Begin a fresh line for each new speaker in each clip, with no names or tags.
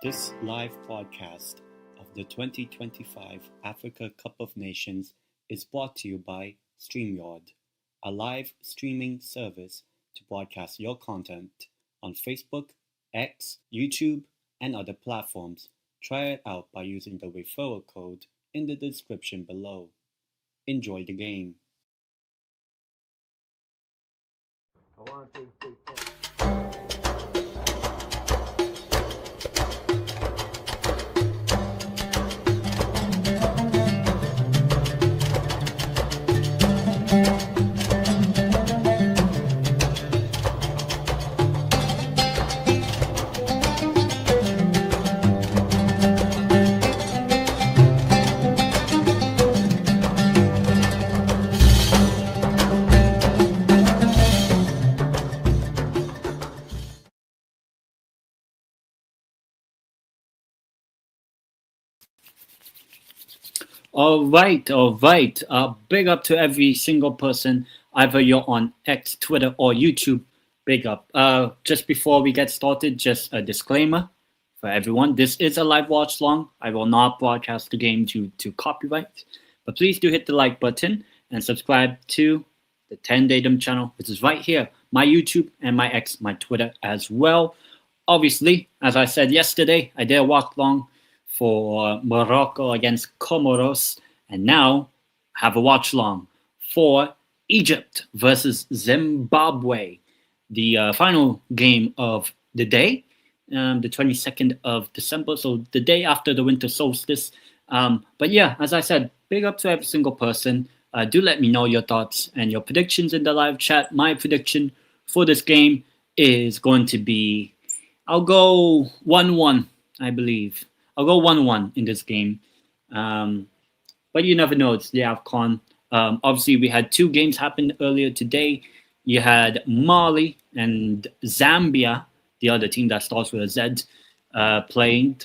This live podcast of the 2025 Africa Cup of Nations is brought to you by StreamYard, a live streaming service to broadcast your content on Facebook, X, YouTube, and other platforms. Try it out by using the referral code in the description below. Enjoy the game. All right. Big up to every single person, either you're on X, Twitter, or YouTube. Big up. Just before we get started, just a disclaimer for everyone. This is a live watch long. I will not broadcast the game due to copyright, but please do hit the like button and subscribe to the tendeitem channel, which is right here, my YouTube and my X, my Twitter as well. Obviously, as I said yesterday, I did a watch long for Morocco against Comoros, and now have a watch long for Egypt versus Zimbabwe, the final game of the day, the 22nd of December, so the day after the winter solstice. But yeah, as I said, big up to every single person. Do let me know your thoughts and your predictions in the live chat. My prediction for this game is going to be, I'll go 1-1, I believe. I'll go 1-1 in this game. But you never know. It's the AFCON. Obviously, we had two games happen earlier today. You had Mali and Zambia, the other team that starts with a Z, playing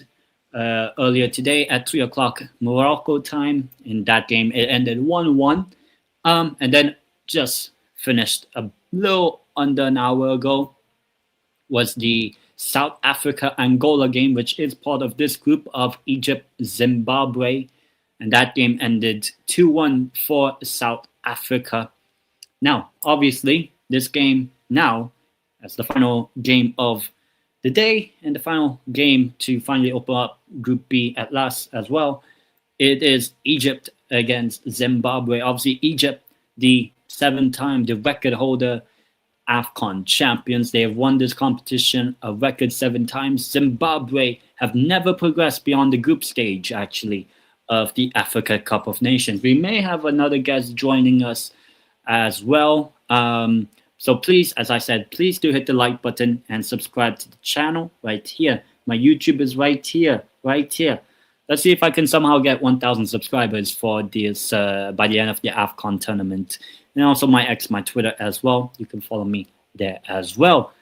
earlier today at 3 o'clock Morocco time. In that game, it ended 1-1. And then just finished a little under an hour ago was the South Africa-Angola game, which is part of this group of Egypt-Zimbabwe. And that game ended 2-1 for South Africa. Now, obviously, this game now, as the final game of the day and the final game to finally open up Group B at last as well, it is Egypt against Zimbabwe. Obviously, Egypt, the record holder, AFCON champions. They have won this competition a record 7 times. Zimbabwe have never progressed beyond the group stage, actually, of the Africa Cup of Nations. We may have another guest joining us as well. So please, as I said, please do hit the like button and subscribe to the channel right here. My YouTube is right here. Let's see if I can somehow get 1,000 subscribers for this by the end of the AFCON tournament. And also my X, my Twitter as well. You can follow me there as well.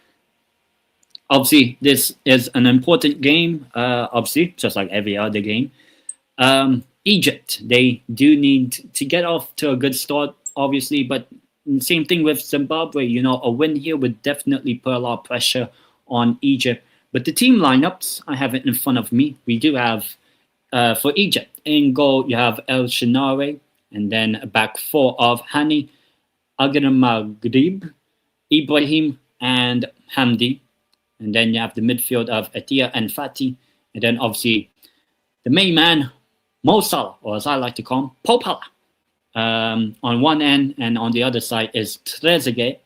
Obviously, this is an important game. Obviously, just like every other game. Egypt, they do need to get off to a good start, obviously. But same thing with Zimbabwe. You know, a win here would definitely put a lot of pressure on Egypt. But the team lineups, I have it in front of me. We do have, for Egypt, in goal, you have El Shenare. And then a back four of Hani, Agner-Maghrib, Ibrahim, and Hamdi. And then you have the midfield of Atia and Fati. And then obviously the main man, Mo Salah, or as I like to call him, Popala. On one end, and on the other side is Trezeguet,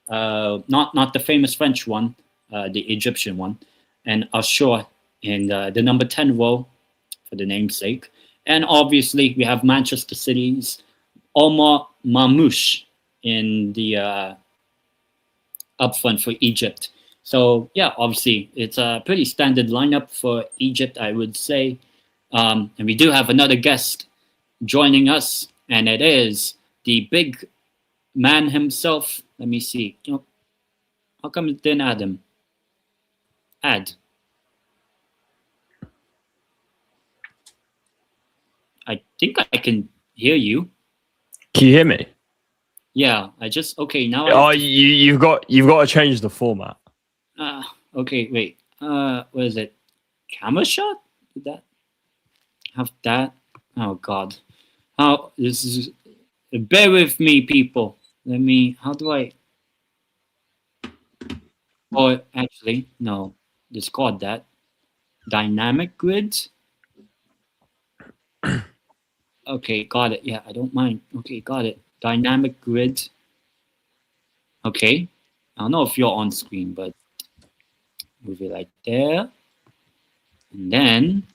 not the famous French one, the Egyptian one. And Ashur in the number 10 role, for the namesake. And obviously, we have Manchester City's Omar Mamouche in the up front for Egypt. So, yeah, obviously, it's a pretty standard lineup for Egypt, I would say. And we do have another guest joining us, and it is the big man himself. Let me see. How come it didn't add him? Add. I think I can hear you.
Can you hear me?
Yeah, okay now.
You've got to change the format.
Okay, wait. What is it? camera shot? Did that have that? Oh God. How this is bear with me, people. How do I or actually no, discard that. Dynamic grids. Okay, got it. Yeah, I don't mind. Okay, got it. Dynamic grid. Okay. I don't know if you're on screen, but move it like there. And then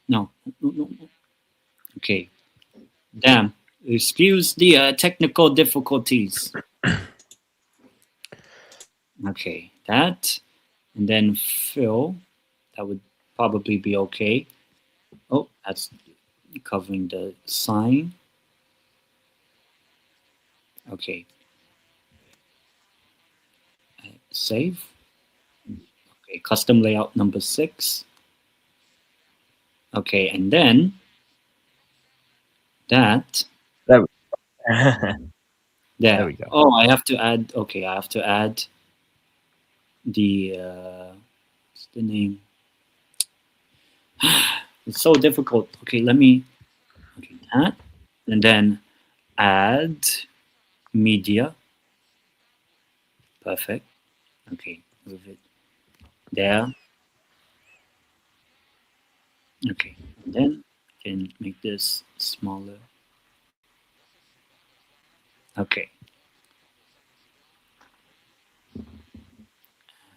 no. Okay. Damn. Excuse the technical difficulties. Okay, that. And then fill. That would probably be okay. Oh, that's covering the sign. Okay. Save. Okay, custom layout number 6. Okay, and then that.
There
There
we go.
Oh, I have to add. Okay, I have to add the. What's the name? It's so difficult. Okay, let me. Okay, that, and then add media. Perfect. Okay, move it there. Okay, and then I can make this smaller. Okay.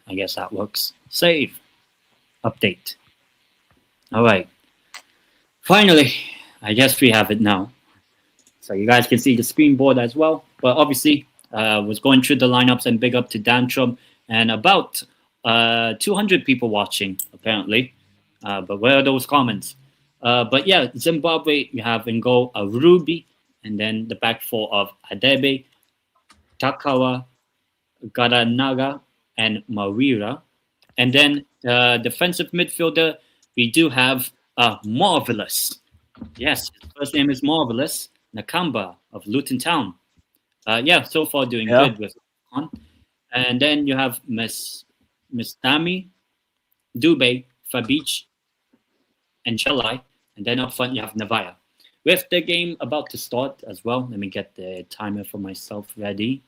I guess that works. Save. Update. All right. Finally, I guess we have it now. So you guys can see the screen board as well. But obviously, was going through the lineups and big up to Dantrum and about 200 people watching apparently. But where are those comments? But yeah, Zimbabwe, you have in goal a Ruby, and then the back four of Adebe, Takawa, Garanaga, and Mawira. And then defensive midfielder, we do have Marvelous. Yes, his first name is Marvelous. Nakamba of Luton Town. Yeah, so far doing good with AFCON. And then you have Miss Tami, Dube, Fabich, and Chelai. And then up front you have Navaya. With the game about to start as well, let me get the timer for myself ready.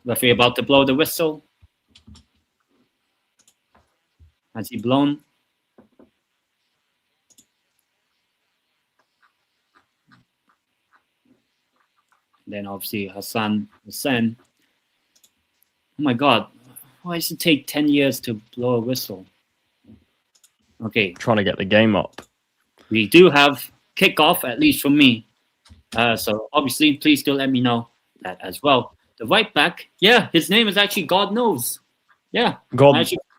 Referee about to blow the whistle. Has he blown? Then obviously Hassan Hussein. Oh my God, why does it take 10 years to blow a whistle? Okay.
Trying to get the game up.
We do have kickoff, at least for me. So obviously, please do let me know that as well. The right back, yeah, his name is actually God Knows. Yeah.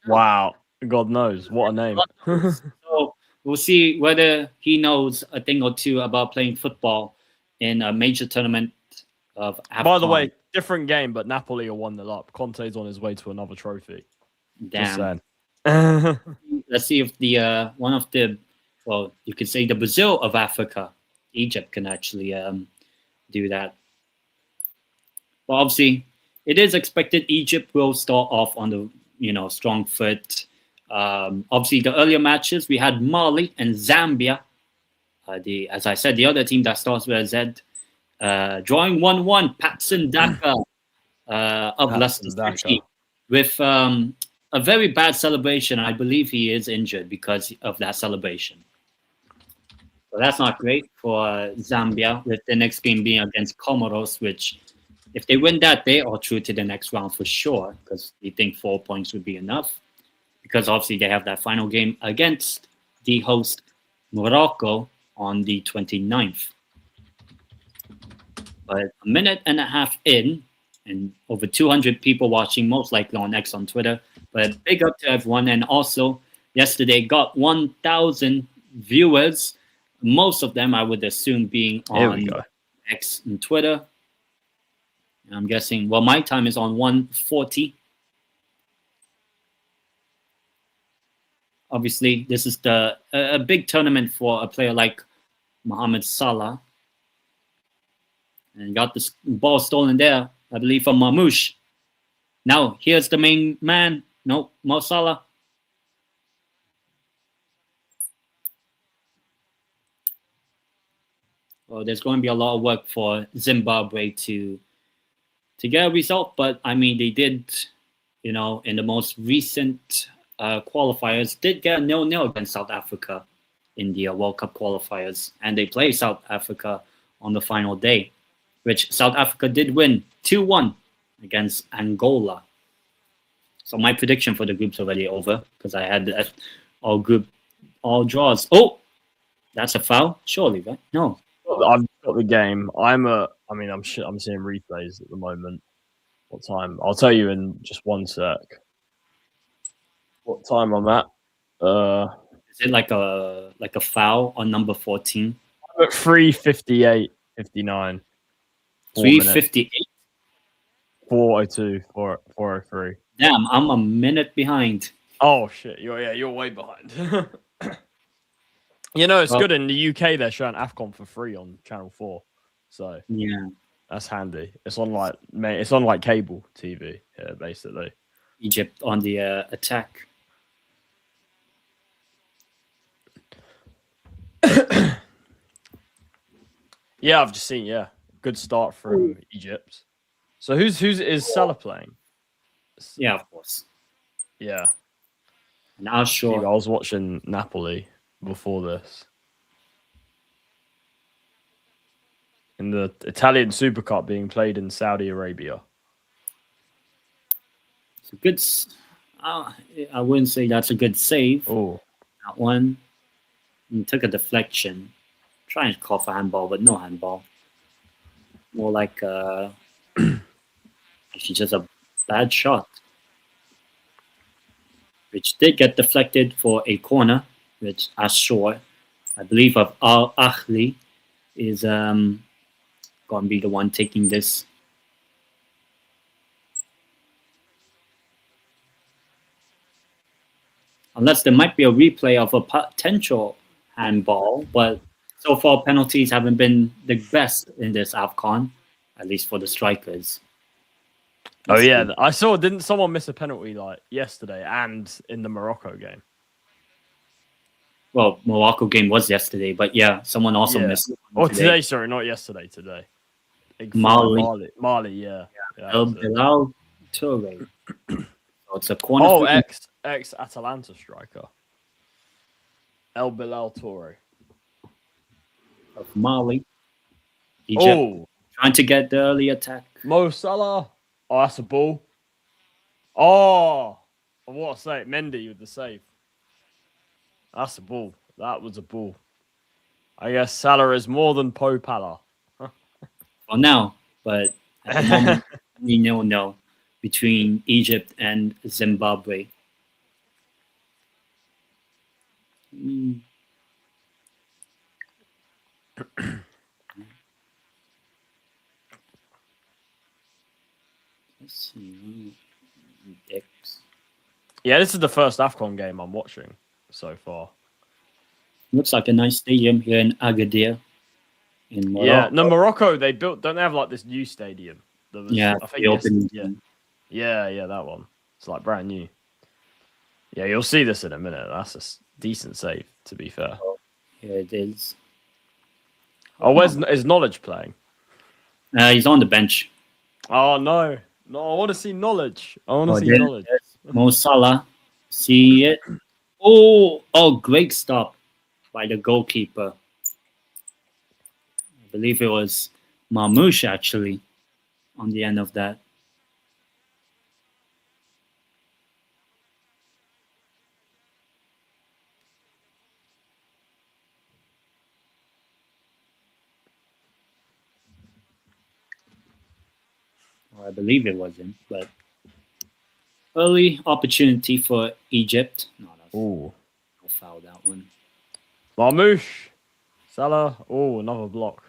Wow. God knows. What a name.
So we'll see whether he knows a thing or two about playing football in a major tournament of AFCON.
By the way, different game, but Napoli are 1-0 up. Conte's on his way to another trophy.
Damn. Let's see if the one of the, well, you could say the Brazil of Africa, Egypt, can actually do that. Well, obviously, it is expected Egypt will start off on the strong foot. Obviously, the earlier matches we had Mali and Zambia. As I said, the other team that starts with a Z, drawing 1-1. Patson Daka of Leicester City with a very bad celebration. I believe he is injured because of that celebration. So that's not great for Zambia, with the next game being against Comoros, which if they win that, they are through to the next round for sure, because they think 4 points would be enough. Because obviously they have that final game against the host Morocco on the 29th. But a minute and a half in, and over 200 people watching, most likely on X on Twitter. But big up to everyone. And also, yesterday got 1,000 viewers. Most of them, I would assume, being on X and Twitter. I'm guessing, well, my time is on 1:40. Obviously, this is a big tournament for a player like Mohamed Salah. And got this ball stolen there, I believe, from Mamouche. Now, here's the main man. No, Mo Salah. Well, there's going to be a lot of work for Zimbabwe to get a result, but I mean, they did, in the most recent qualifiers, did get a 0-0 against South Africa in the World Cup qualifiers, and they played South Africa on the final day, which South Africa did win 2-1 against Angola. So my prediction for the group's already over because I had all draws. Oh, that's a foul, surely, right? No.
I've got the game. I'm seeing replays at the moment. What time? I'll tell you in just one sec. What time I'm at?
Is it like a foul on number 14?
I'm at 3:58, 59.
3:58.
4:02, 4:03.
Damn, I'm a minute behind.
Oh shit! You're way behind. It's good in the UK. They're showing AFCON for free on Channel 4, so
Yeah,
that's handy. It's on like cable TV here, basically.
Egypt on the attack.
Yeah, I've just seen. Yeah, good start from Egypt. So is Salah playing?
Yeah, of course.
Yeah,
And I'm
I
sure.
was watching Napoli before this. In the Italian Super Cup being played in Saudi Arabia.
It's a good. I wouldn't say that's a good save.
Oh,
That one. He took a deflection. Trying to call for handball, but no handball. More like actually just a bad shot, which did get deflected for a corner, which Ashore, I believe of Al Ahli, is going to be the one taking this. Unless there might be a replay of a potential handball, but so far penalties haven't been the best in this AFCON, at least for the strikers.
Oh yeah, I saw. Didn't someone miss a penalty like yesterday and in the Morocco game?
Well, Morocco game was yesterday, but yeah, someone also missed.
Oh, today. Sorry, not yesterday. Today. Mali. Yeah.
El Bilal Toure. So it's a corner.
Oh, ex Atalanta striker. El Bilal Toure
of Mali. Egypt trying to get the early attack.
Mo Salah. Oh, that's a ball. Oh, what a save. Mendy with the save. That's a ball. That was a ball. I guess Salah is more than Po Pala.
For now, but at the moment, we know between Egypt and Zimbabwe. Let's see.
Yeah, this is the first AFCON game I'm watching so far.
Looks like a nice stadium here in Agadir. In Morocco.
Yeah, no, Morocco, don't they have like this new stadium? I think yeah, that one. It's like brand new. Yeah, you'll see this in a minute. That's a decent save, to be fair.
Here it is.
Oh, is Knowledge playing?
He's on the bench.
Oh, no. No, I want to see Knowledge. I want to see Knowledge.
Mo Salah. See it. Oh, great stop by the goalkeeper. I believe it was Marmoush, actually, on the end of that. Or I believe it wasn't, but early opportunity for Egypt. No,
no
foul that one.
Marmoush. Salah. Oh, another block.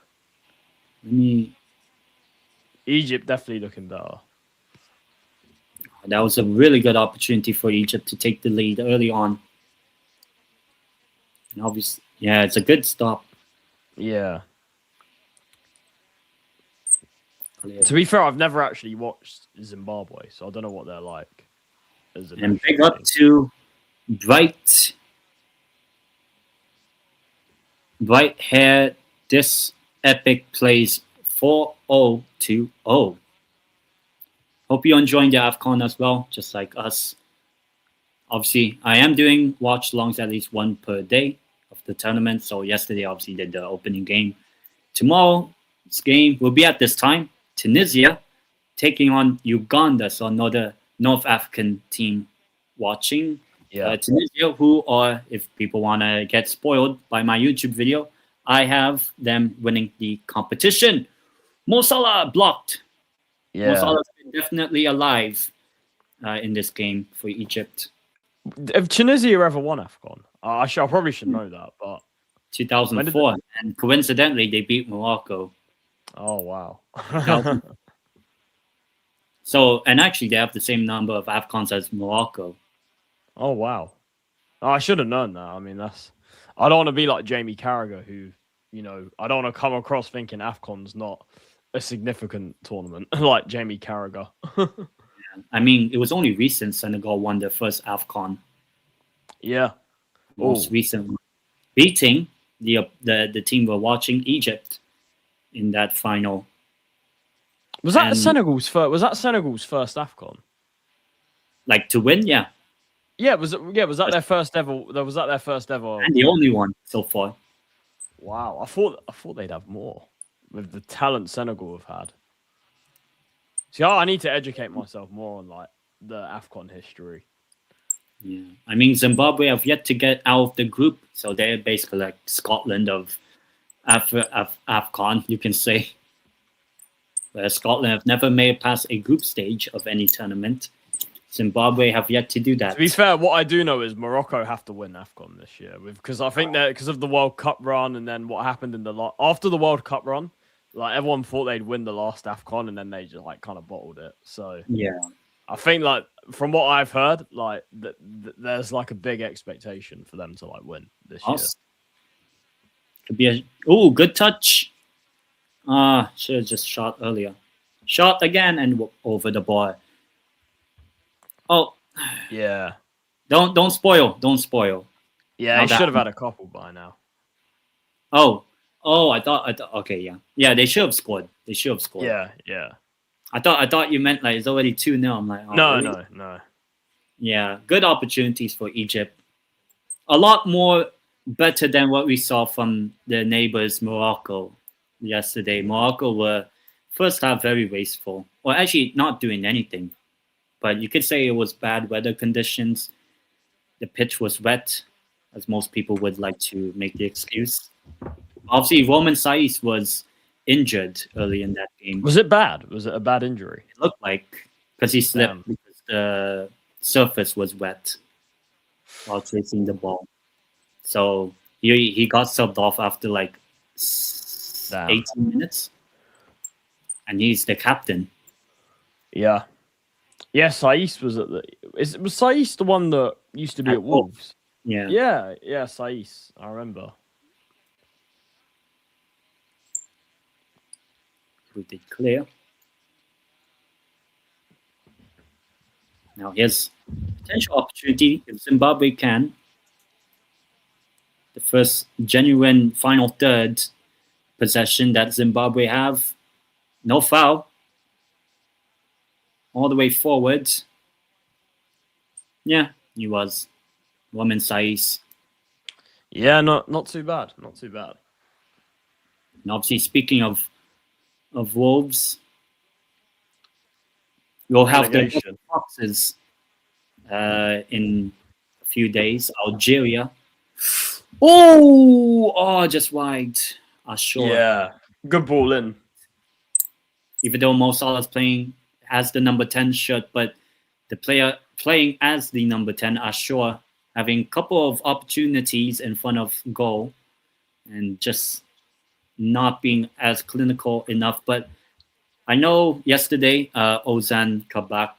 Egypt definitely looking better.
That was a really good opportunity for Egypt to take the lead early on. And obviously, yeah, it's a good stop.
Yeah. To be fair, I've never actually watched Zimbabwe, so I don't know what they're like. As
And big up to Bright Hair. This epic plays 4-0-2-0. Hope you're enjoying the AFCON as well, just like us. Obviously, I am doing watch-alongs at least one per day of the tournament. So yesterday, obviously, did the opening game. Tomorrow's game will be at this time. Tunisia taking on Uganda, so another North African team watching. Tunisia, who are, if people want to get spoiled by my YouTube video, I have them winning the competition. Mo Salah blocked. Mo Salah's been definitely alive in this game for Egypt.
Have Tunisia ever won AFCON? I probably should know that, but
2004, and coincidentally, they beat Morocco.
Oh wow!
So, and actually, they have the same number of AFCONs as Morocco.
Oh wow! Oh, I should have known that. I mean, I don't want to be like Jamie Carragher, who, I don't want to come across thinking AFCON's not a significant tournament like Jamie Carragher.
I mean, it was only recent Senegal won their first AFCON.
Yeah.
Most recent, beating the team we're watching, Egypt, in that final.
Was that Senegal's first? Was that Senegal's first AFCON?
Like to win, yeah.
Yeah, was that their first ever? Was that their first ever?
And the only one so far.
Wow, I thought they'd have more with the talent Senegal have had. See, I need to educate myself more on like the AFCON history.
Yeah, I mean Zimbabwe have yet to get out of the group, so they're basically like Scotland of AFCON, you can say. Where Scotland have never made it past a group stage of any tournament. Zimbabwe have yet to do that.
To be fair, what I do know is Morocco have to win AFCON this year, because I think that because of the World Cup run and then what happened in after the World Cup run, like everyone thought they'd win the last AFCON and then they just like kind of bottled it. So
yeah,
I think like from what I've heard, like there's like a big expectation for them to like win this year.
Could be good touch. Should have just shot earlier. Shot again and over the bar. Oh,
yeah.
Don't spoil. Don't spoil.
Yeah, he should have had a couple by now.
Oh, I thought. Okay, yeah. Yeah, they should have scored.
Yeah.
I thought you meant like it's already 2-0. I'm like,
no,
really?
No.
Yeah, good opportunities for Egypt. A lot more better than what we saw from their neighbors Morocco yesterday. Morocco were first half very wasteful, or actually not doing anything. But you could say it was bad weather conditions. The pitch was wet, as most people would like to make the excuse. Obviously, Roman Saiz was injured early in that game.
Was it bad? Was it a bad injury?
It looked like, because he slipped because the surface was wet while chasing the ball. So he got subbed off after like 18 minutes. And he's the captain.
Yeah. Yeah, Saiz was was Saiz the one that used to be at Wolves?
Yeah.
Yeah, Saiz. I remember.
We did clear. Now here's potential opportunity if Zimbabwe can. The first genuine final third possession that Zimbabwe have. No foul. All the way forward. Yeah, he was. Roman Saiz.
Yeah, not too bad. Not too bad.
And obviously, speaking of Wolves, we'll have the boxes in a few days. Algeria. Oh, just wide. Sure.
Yeah, good ball in.
Even though Mo Salah's playing as the number 10 shirt, but the player playing as the number 10, Ashur, having a couple of opportunities in front of goal and just not being as clinical enough. But I know yesterday, Ozan Kabak,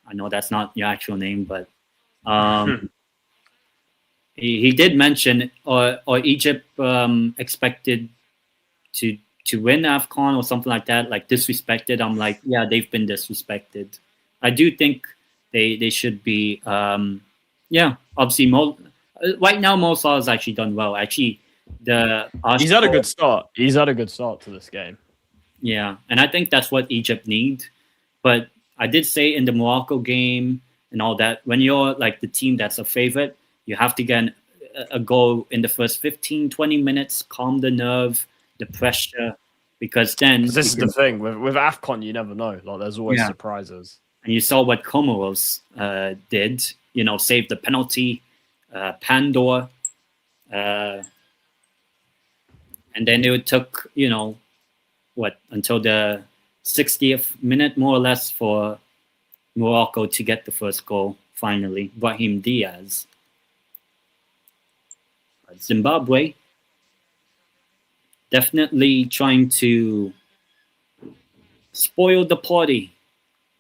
I know that's not your actual name, but he did mention, or Egypt expected to to win AFCON or something like that, like disrespected. I'm like, yeah, they've been disrespected. I do think they should be. Obviously, right now Mo Salah's actually done well. Actually,
he's had a good start. He's had a good start to this game.
Yeah, and I think that's what Egypt need. But I did say in the Morocco game and all that, when you're like the team that's a favorite, you have to get a goal in the first 15, 20 minutes, calm the nerve, the pressure, because then...
This is the thing. With AFCON, you never know. Like, there's always surprises.
And you saw what Comoros did, saved the penalty, Pandor, and then it took, until the 60th minute, more or less, for Morocco to get the first goal, finally. Brahim Diaz. Zimbabwe, definitely trying to spoil the party,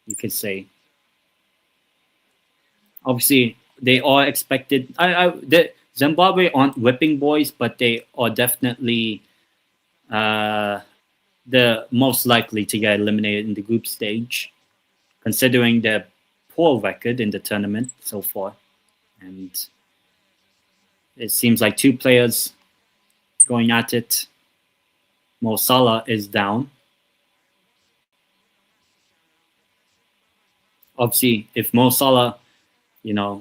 you could say. Obviously, they are expected. The Zimbabwe aren't whipping boys, but they are definitely the most likely to get eliminated in the group stage, considering their poor record in the tournament so far. And it seems like two players going at it. Mo Salah is down. Obviously, if Mo Salah,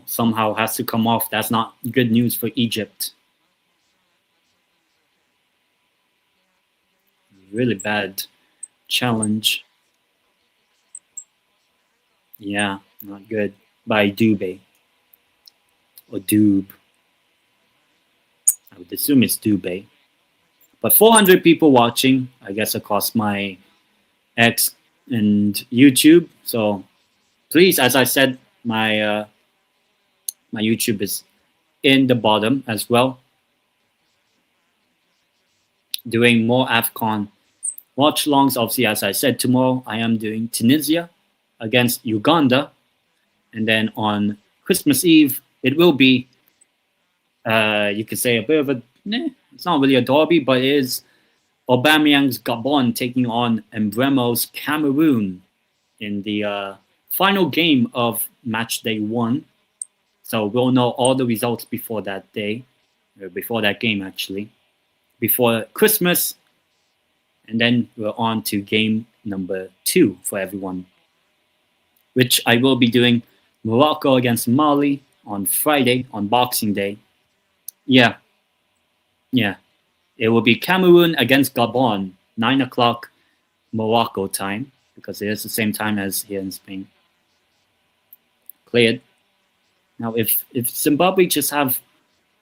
somehow has to come off, that's not good news for Egypt. Really bad challenge. Yeah, not good. By Dube. Or Dube. I would assume it's Dube. But 400 people watching, I guess, across my X and YouTube. So please, as I said, my YouTube is in the bottom as well. Doing more AFCON watchalongs. Obviously, as I said, tomorrow I am doing Tunisia against Uganda. And then on Christmas Eve, it will be, you could say, a bit of a, it's not really a derby, but it is Aubameyang's Gabon taking on Mbremo's Cameroon in the final game of match day 1. So we'll know all the results before that day, or before that game actually, before Christmas, and then we're on to game number 2 for everyone, which I will be doing Morocco against Mali on Friday, on Boxing Day. Yeah. It will be Cameroon against Gabon, 9 o'clock Morocco time, because it is the same time as here in Spain. Cleared. Now, if Zimbabwe just have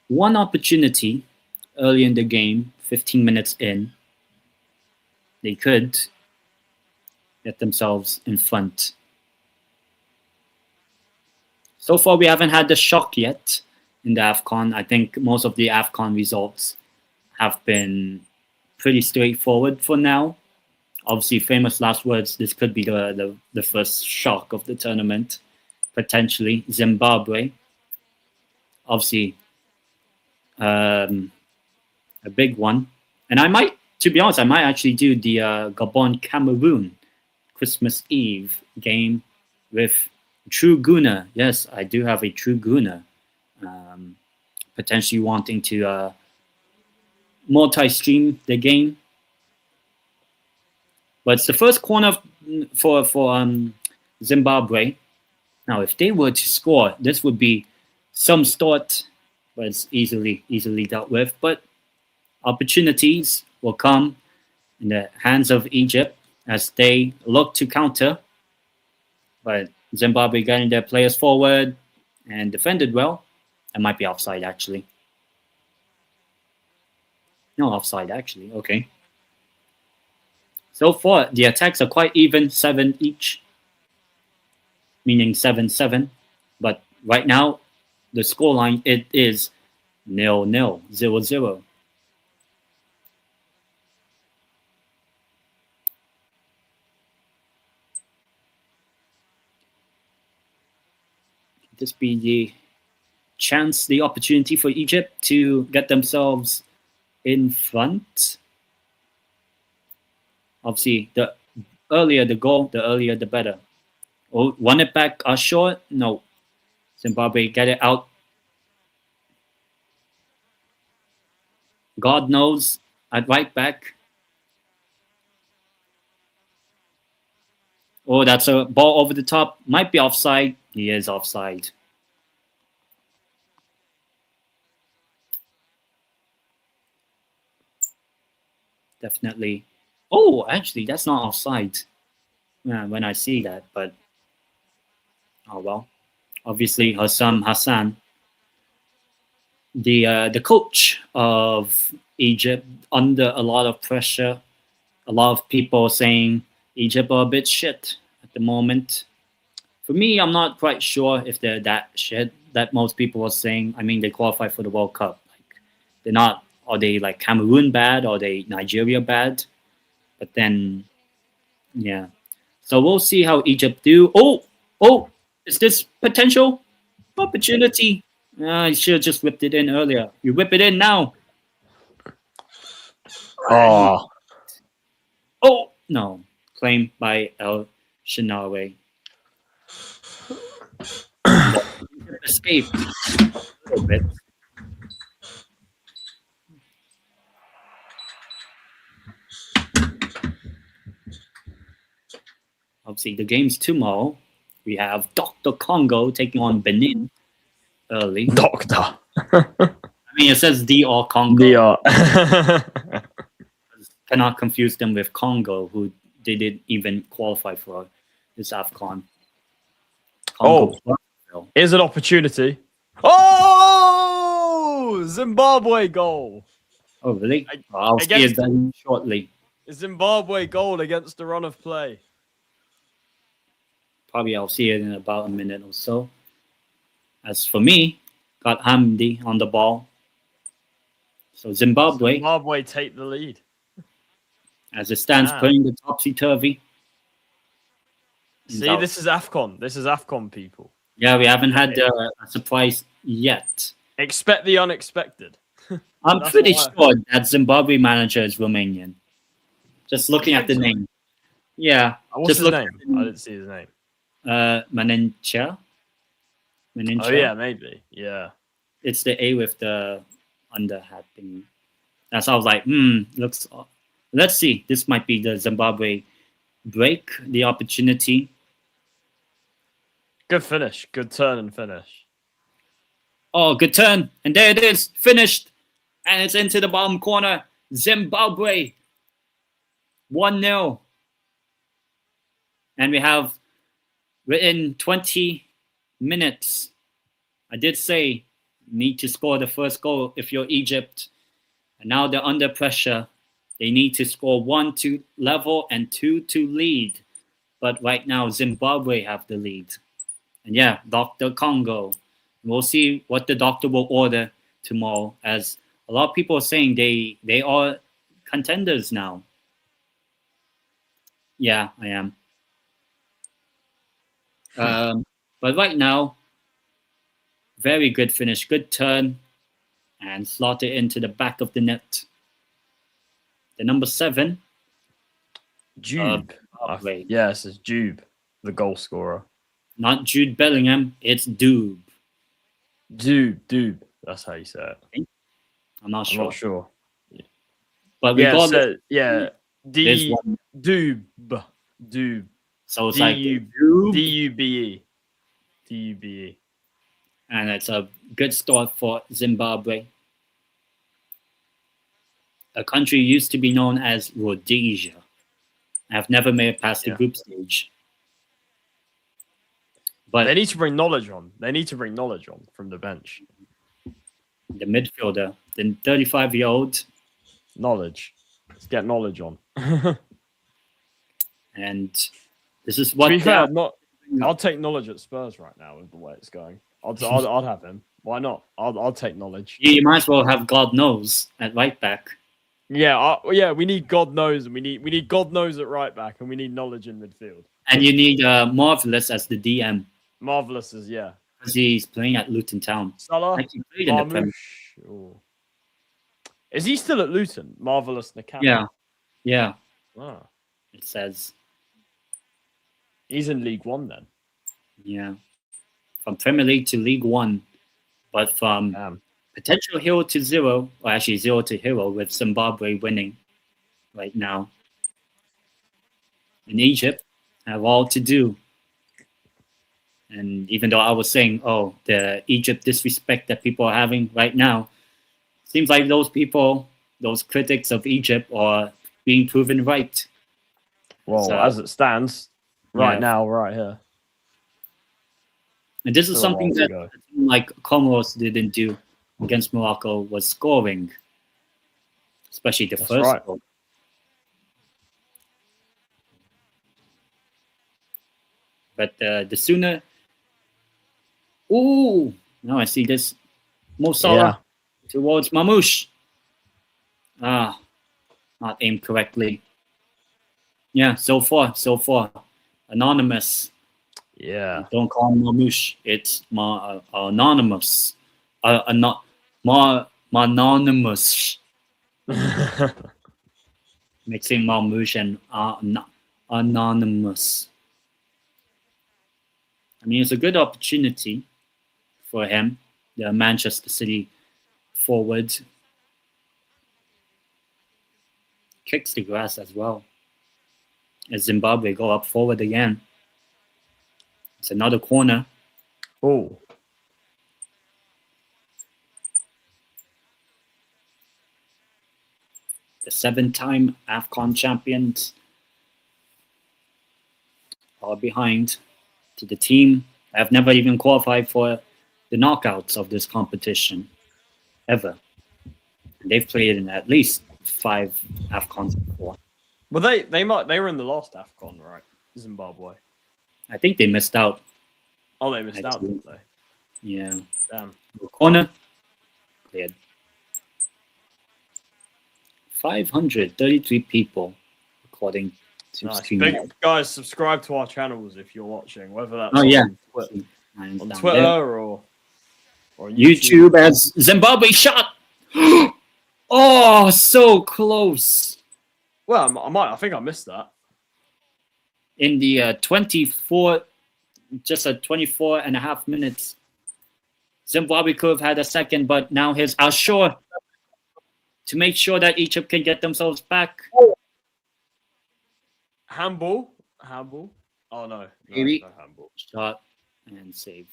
one opportunity early in the game, 15 minutes in, they could get themselves in front. So far, we haven't had the shock yet in the AFCON. I think most of the AFCON results have been pretty straightforward for now. Obviously, famous last words, this could be the first shock of the tournament, potentially. Zimbabwe. Obviously, a big one. And I might, to be honest, I might actually do the Gabon-Cameroon Christmas Eve game with True Guna. Yes, I do have a True Guna. Potentially wanting to multi-stream the game. But it's the first corner for Zimbabwe. Now, if they were to score, this would be some start, but it's easily dealt with. But opportunities will come in the hands of Egypt as they look to counter. But Zimbabwe getting their players forward and defended well. It might be offside, actually. No, offside, actually. Okay. So far, the attacks are quite even, 7 each, meaning 7-7. But right now, the scoreline, it is 0-0, 0-0. This be the chance, the opportunity for Egypt to get themselves in front. Obviously, the earlier the goal, the earlier the better. Oh, won it back short? No. Zimbabwe get it out. God knows at right back. Oh, that's a ball over the top. Might be offside. He is offside. Definitely. Oh, actually, that's not offside. Yeah, when I see that, but oh well. Obviously, Hassan Hassan, the coach of Egypt, under a lot of pressure, a lot of people saying Egypt are a bit shit at the moment. For me, I'm not quite sure if they're that shit that most people are saying. I mean, they qualify for the World Cup. Like, they're not. Are they like Cameroon bad? Or are they Nigeria bad? But then, yeah. So we'll see how Egypt do. Oh, is this potential opportunity? You should have just whipped it in earlier. You whip it in now.
Oh,
Oh no, claimed by El Shinawi. Escaped a little bit. Obviously, the game's tomorrow. We have Dr. Congo taking on Benin early.
doctor.
I mean, it says DR Congo.
DR.
Cannot confuse them with Congo, who they didn't even qualify for this AFCON. Congo.
Here's an opportunity. Oh, Zimbabwe goal.
Oh, really? I'll see it then shortly.
Zimbabwe goal against the run of play.
Probably I'll see it in about a minute or so. As for me, got Hamdi on the ball. So Zimbabwe
take the lead.
As it stands, playing the topsy-turvy.
See, this is AFCON. This is AFCON, people.
Yeah, we haven't had a surprise yet.
Expect the unexpected.
I'm pretty sure that Zimbabwe manager is Romanian. Just looking at the name. Yeah.
What's his name? I didn't see his name.
Manincha.
Oh, yeah, maybe. Yeah.
It's the A with the under hat thing. That's how I was like, looks... Let's see. This might be the Zimbabwe break, the opportunity.
Good finish. Good turn and finish.
Oh, good turn. And there it is. Finished. And it's into the bottom corner. Zimbabwe. 1-0. And we have within 20 minutes. I did say need to score the first goal if you're Egypt. And now they're under pressure. They need to score 1 to level and 2 to lead. But right now, Zimbabwe have the lead. And yeah, Dr. Congo. We'll see what the doctor will order tomorrow, as a lot of people are saying they are contenders now. Yeah, I am. But right now, very good finish, good turn, and slot it into the back of the net. The number 7.
Jube. Yes, it's Jube, the goal scorer.
Not Jude Bellingham, it's Doob.
Doob. That's how you say it.
I'm not sure.
Yeah.
But we got
Doob.
So it's like
D-U-B-E. D-U-B-E.
And it's a good start for Zimbabwe. A country used to be known as Rhodesia. I've never made it past the group stage. But
they need to bring knowledge on. From the bench.
The midfielder, the 35-year-old.
Knowledge. Let's get knowledge on.
And this is what...
To be fair, I'll take knowledge at Spurs right now with the way it's going. I'll have him. Why not? I'll take knowledge.
You might as well have God knows at right back.
Yeah, we need God knows, and we need God knows at right back, and we need knowledge in midfield.
And you need Marvelous as the DM.
Marvelous is
because he's playing at Luton Town.
Salah,
actually played in the Premier.
Is he still at Luton? Marvelous Nakam.
Yeah.
Ah.
It says,
He's in League One then.
yeah, from Premier League to League One, but from potential hero to zero, or actually 0 to hero, with Zimbabwe winning right now. And Egypt have all to do. And even though I was saying, oh, the Egypt disrespect that people are having right now, seems like those people, those critics of Egypt, are being proven right.
Well,
So,
as it stands, right
yeah.
now, right here.
And this is
Still a
something
while to
that
go.
like Comoros didn't do against Morocco, was scoring, especially the
That's
first
right.
goal. But the sooner, ooh, now I see this Mo Salah towards Mamouche. Ah, not aimed correctly. Yeah, so far, anonymous.
Yeah.
Don't call him Mamouche. It's anonymous. Not anonymous. Mixing Mamouche and anonymous. I mean, it's a good opportunity for him, the Manchester City forward. Kicks the grass as well. As Zimbabwe go up forward again. It's another corner.
Oh.
The 7-time AFCON champions are behind to the team. I've never even qualified for the knockouts of this competition, ever. And they've played in at least 5 AFCONs before.
Well, they were in the last AFCON, right? Zimbabwe.
I think they missed out.
Oh, they missed out, didn't they?
Yeah.
Damn.
Corner. Cleared. 533 people, according to
nice. Guys, subscribe to our channels if you're watching, whether that's
on
Twitter or
YouTube as Zimbabwe shot. Oh, so close.
Well, I think I missed that.
In the 24 and a half minutes, Zimbabwe could have had a second, but now here's Ashore to make sure that Egypt can get themselves back.
Handball. Oh, no.
Maybe.
No handball.
Shot and save.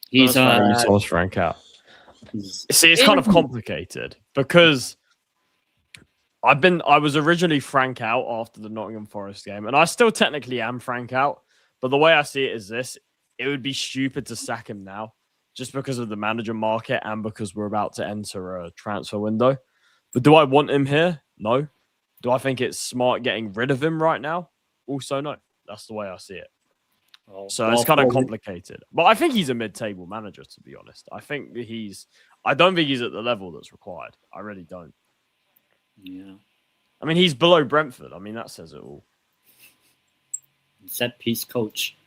He's Frank out. See, it's kind of complicated because I was originally Frank out after the Nottingham Forest game, and I still technically am Frank out. But the way I see it is this: it would be stupid to sack him now, just because of the manager market and because we're about to enter a transfer window. But do I want him here? No. Do I think it's smart getting rid of him right now? Also, no. That's the way I see it. So it's kind of complicated. But I think he's a mid-table manager, to be honest. I don't think he's at the level that's required. I really don't.
Yeah.
I mean, he's below Brentford. I mean, that says it all.
Set piece coach.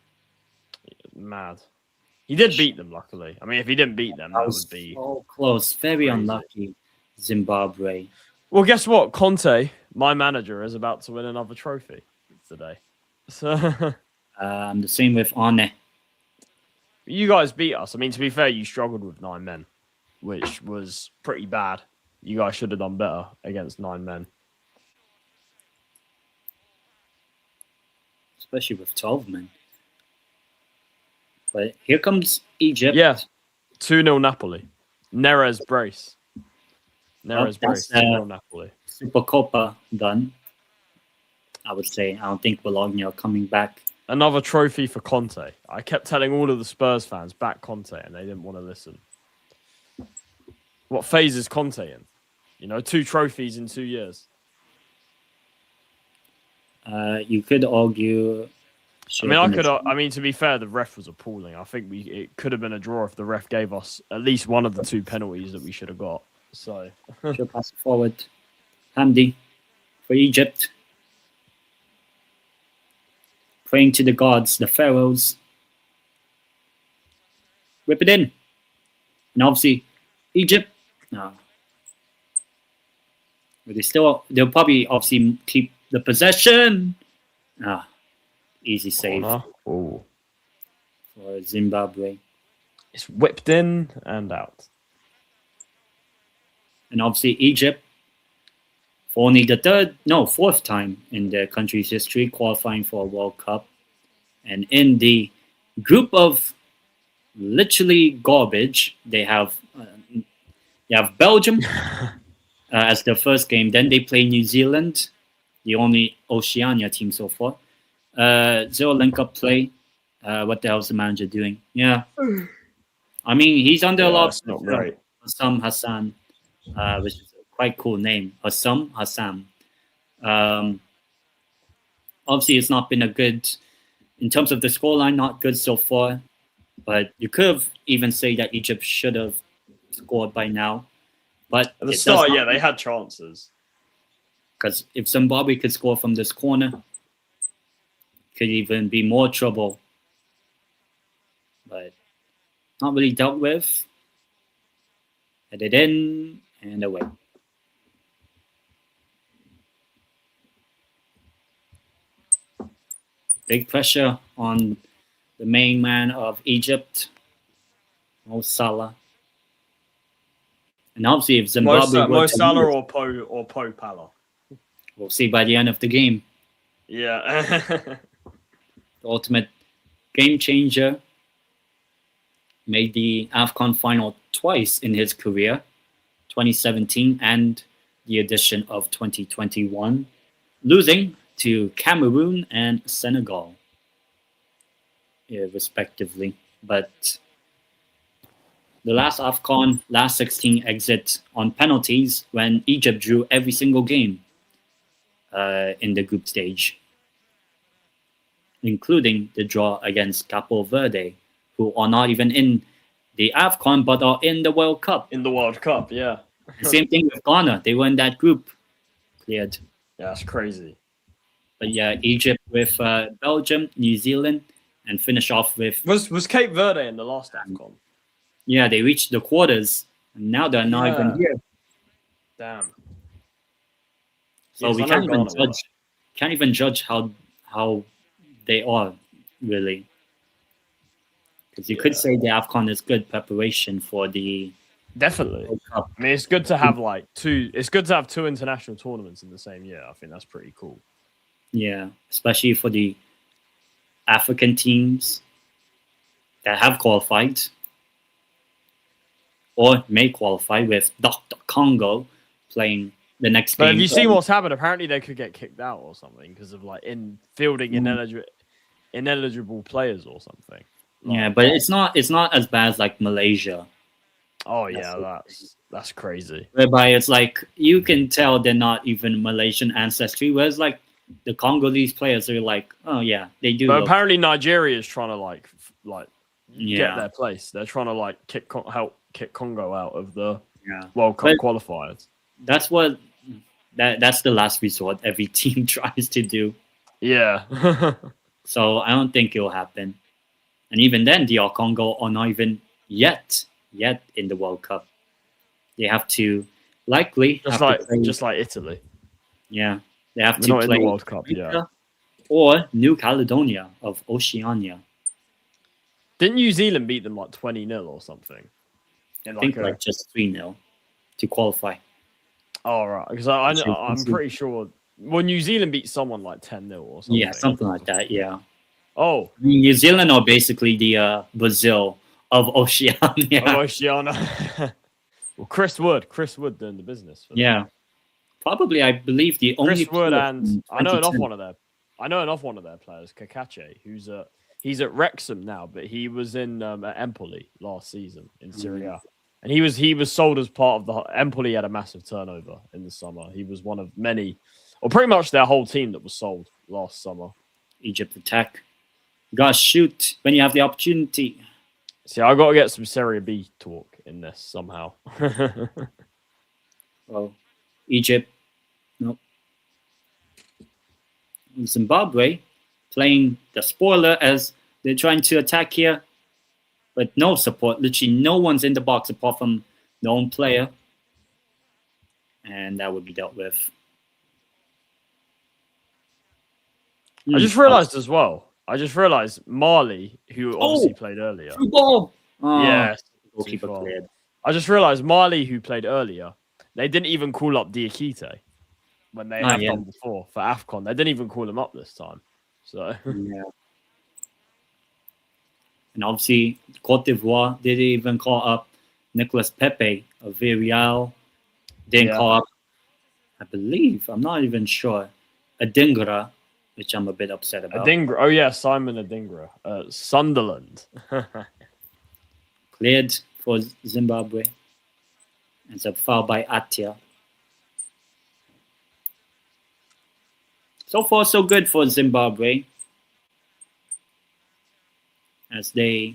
Mad. He did beat them, luckily. I mean, if he didn't beat them, that would be
so close. Very crazy. Unlucky, Zimbabwe.
Well, guess what? Conte, my manager, is about to win another trophy today. So
the same with Arne.
You guys beat us. I mean, to be fair, you struggled with 9 men, which was pretty bad. You guys should have done better against 9 men.
Especially with 12 men. But here comes Egypt.
Yeah. 2-0 Napoli. Neres brace. Brace. 2-0 Napoli.
Super Copa done. I would say. I don't think Bologna are coming back.
Another trophy for Conte. I kept telling all of the Spurs fans, back Conte, and they didn't want to listen. What phase is Conte in? 2 trophies in 2 years.
You could argue.
I mean, to be fair, the ref was appalling. I think it could have been a draw if the ref gave us at least one of the 2 penalties that we should have got. So,
should pass it forward. Hamdi for Egypt. Praying to the gods, the pharaohs. Whip it in. And obviously, Egypt. No. But they'll probably obviously keep the possession. Easy save
for
Zimbabwe.
It's whipped in and out.
And obviously Egypt, for only the fourth time in their country's history qualifying for a World Cup. And in the group of literally garbage, they have Belgium as their first game. Then they play New Zealand, the only Oceania team so far. Zero link-up play. What the hell's the manager doing? Yeah. I mean, he's under a lot of
pressure.
Hussam Hassan, which is a quite cool name. Hussam Hassan. Obviously, it's not been a good, in terms of the scoreline, not good so far. But you could have even say that Egypt should have scored by now. But
at the start, they had chances.
Because if Zimbabwe could score from this corner, could even be more trouble. But not really dealt with. Headed in and away. Big pressure on the main man of Egypt, Mo Salah. And obviously, if Zimbabwe
Mo Salah or Po Pala,
we'll see by the end of the game.
Yeah,
the ultimate game changer. Made the AFCON final twice in his career, 2017 and the edition of 2021, losing to Cameroon and Senegal, respectively. But the last AFCON, last 16 exit on penalties when Egypt drew every single game in the group stage, including the draw against Capo Verde, who are not even in the AFCON but are in the World Cup.
In the World Cup, yeah.
The same thing with Ghana. They were in that group. Cleared.
Yeah, that's crazy.
But yeah, Egypt with Belgium, New Zealand, and finish off with...
Was Cape Verde in the last AFCON?
Yeah, they reached the quarters, and now they're not even here.
Damn.
So
yes,
we can't even judge how they are, really. Because you could say the AFCON is good preparation for the
definitely.
World Cup.
I mean, it's good to have two international tournaments in the same year. I think that's pretty cool.
Yeah, especially for the African teams that have qualified or may qualify, with Dr. Congo playing the next game.
But have you seen what's happened? Apparently, they could get kicked out or something because of fielding ineligible players or something.
Yeah, but it's not as bad as like Malaysia.
Oh yeah, that's crazy.
Whereby it's like you can tell they're not even Malaysian ancestry. Whereas like the Congolese players are like, oh yeah, they do.
But apparently Nigeria is trying to get their place. They're trying to help kick Congo out of the World Cup qualifiers. That's
the last resort every team tries to do.
Yeah.
So I don't think it'll happen. And even then, DR Congo are not even yet in the World Cup. They have to likely
just like Italy.
Yeah, they have
They're
to
not
play
in the World Cup,
or New Caledonia of Oceania.
Didn't New Zealand beat them 20-0 or something?
I think just 3-0 to qualify.
Oh right, because I'm pretty sure. Well, New Zealand beat someone 10-0 or something.
Yeah, something like that. Yeah.
Oh,
New Zealand are basically the Brazil of Oceania.
Oceania. Well, Chris Wood doing the business.
Yeah, probably. I believe the only
Chris Wood, and I know enough one of their players, Kakache, he's at Wrexham now, but he was in at Empoli last season in Serie A. And he was sold as part of the Empoli had a massive turnover in the summer. He was one of many, or pretty much their whole team that was sold last summer.
Egypt attack. You gotta shoot when you have the opportunity.
See, I gotta get some Serie B talk in this somehow.
Well, Egypt, nope. Zimbabwe playing the spoiler as they're trying to attack here, but no support. Literally, no one's in the box apart from their own player. and that would be dealt with.
I just realized as well. I just realized Marley, who obviously played earlier.
Through ball.
Yes.
Goalkeeper cleared.
I just realized Marley, who played earlier, they didn't even call up Diakite when they have done before for AFCON. They didn't even call him up this time. So
yeah. And obviously, Cote d'Ivoire didn't even call up Nicolas Pepe of Villarreal. Didn't call up, I believe, I'm not even sure, Adingra, which I'm a bit upset about.
Adingra. Oh, yeah, Simon Adingra. Sunderland.
Cleared for Zimbabwe. It's a foul by Atia. So far, so good for Zimbabwe, as they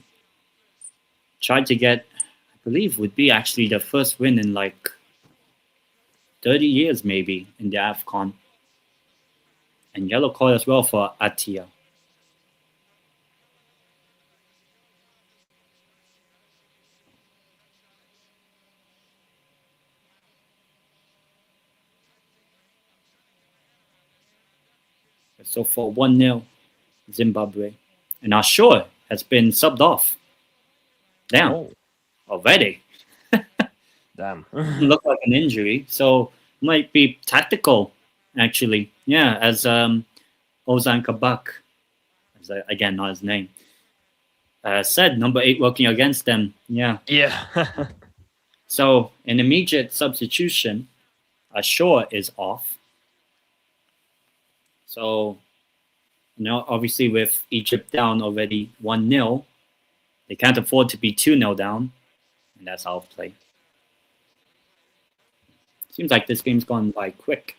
tried to get, I believe, would be actually the first win in like 30 years, maybe, in the AFCON. And yellow card as well for Atia. So for 1-0, Zimbabwe. And Ashore has been subbed off. Damn. Already.
Damn.
Look like an injury. So might be tactical, actually. Yeah, as Ozan Kabak, again, not his name, said, number 8 working against them. Yeah.
Yeah.
So an immediate substitution, Ashore is off. So, obviously with Egypt down already 1-0, they can't afford to be 2-0 down, and that's how play. Seems like this game's gone by quick.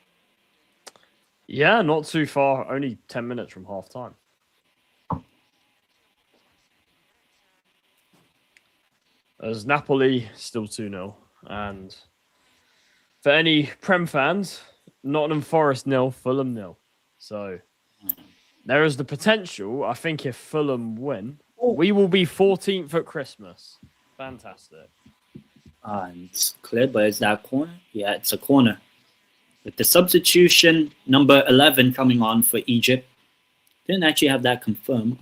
Yeah, not too far. Only 10 minutes from half time. As Napoli still 2-0. And for any Prem fans, Nottingham Forest 0, Fulham 0. So there is the potential. I think if Fulham win, we will be 14th at Christmas. Fantastic.
And it's cleared, but is that a corner? Yeah, it's a corner. With the substitution, number 11 coming on for Egypt. Didn't actually have that confirmed.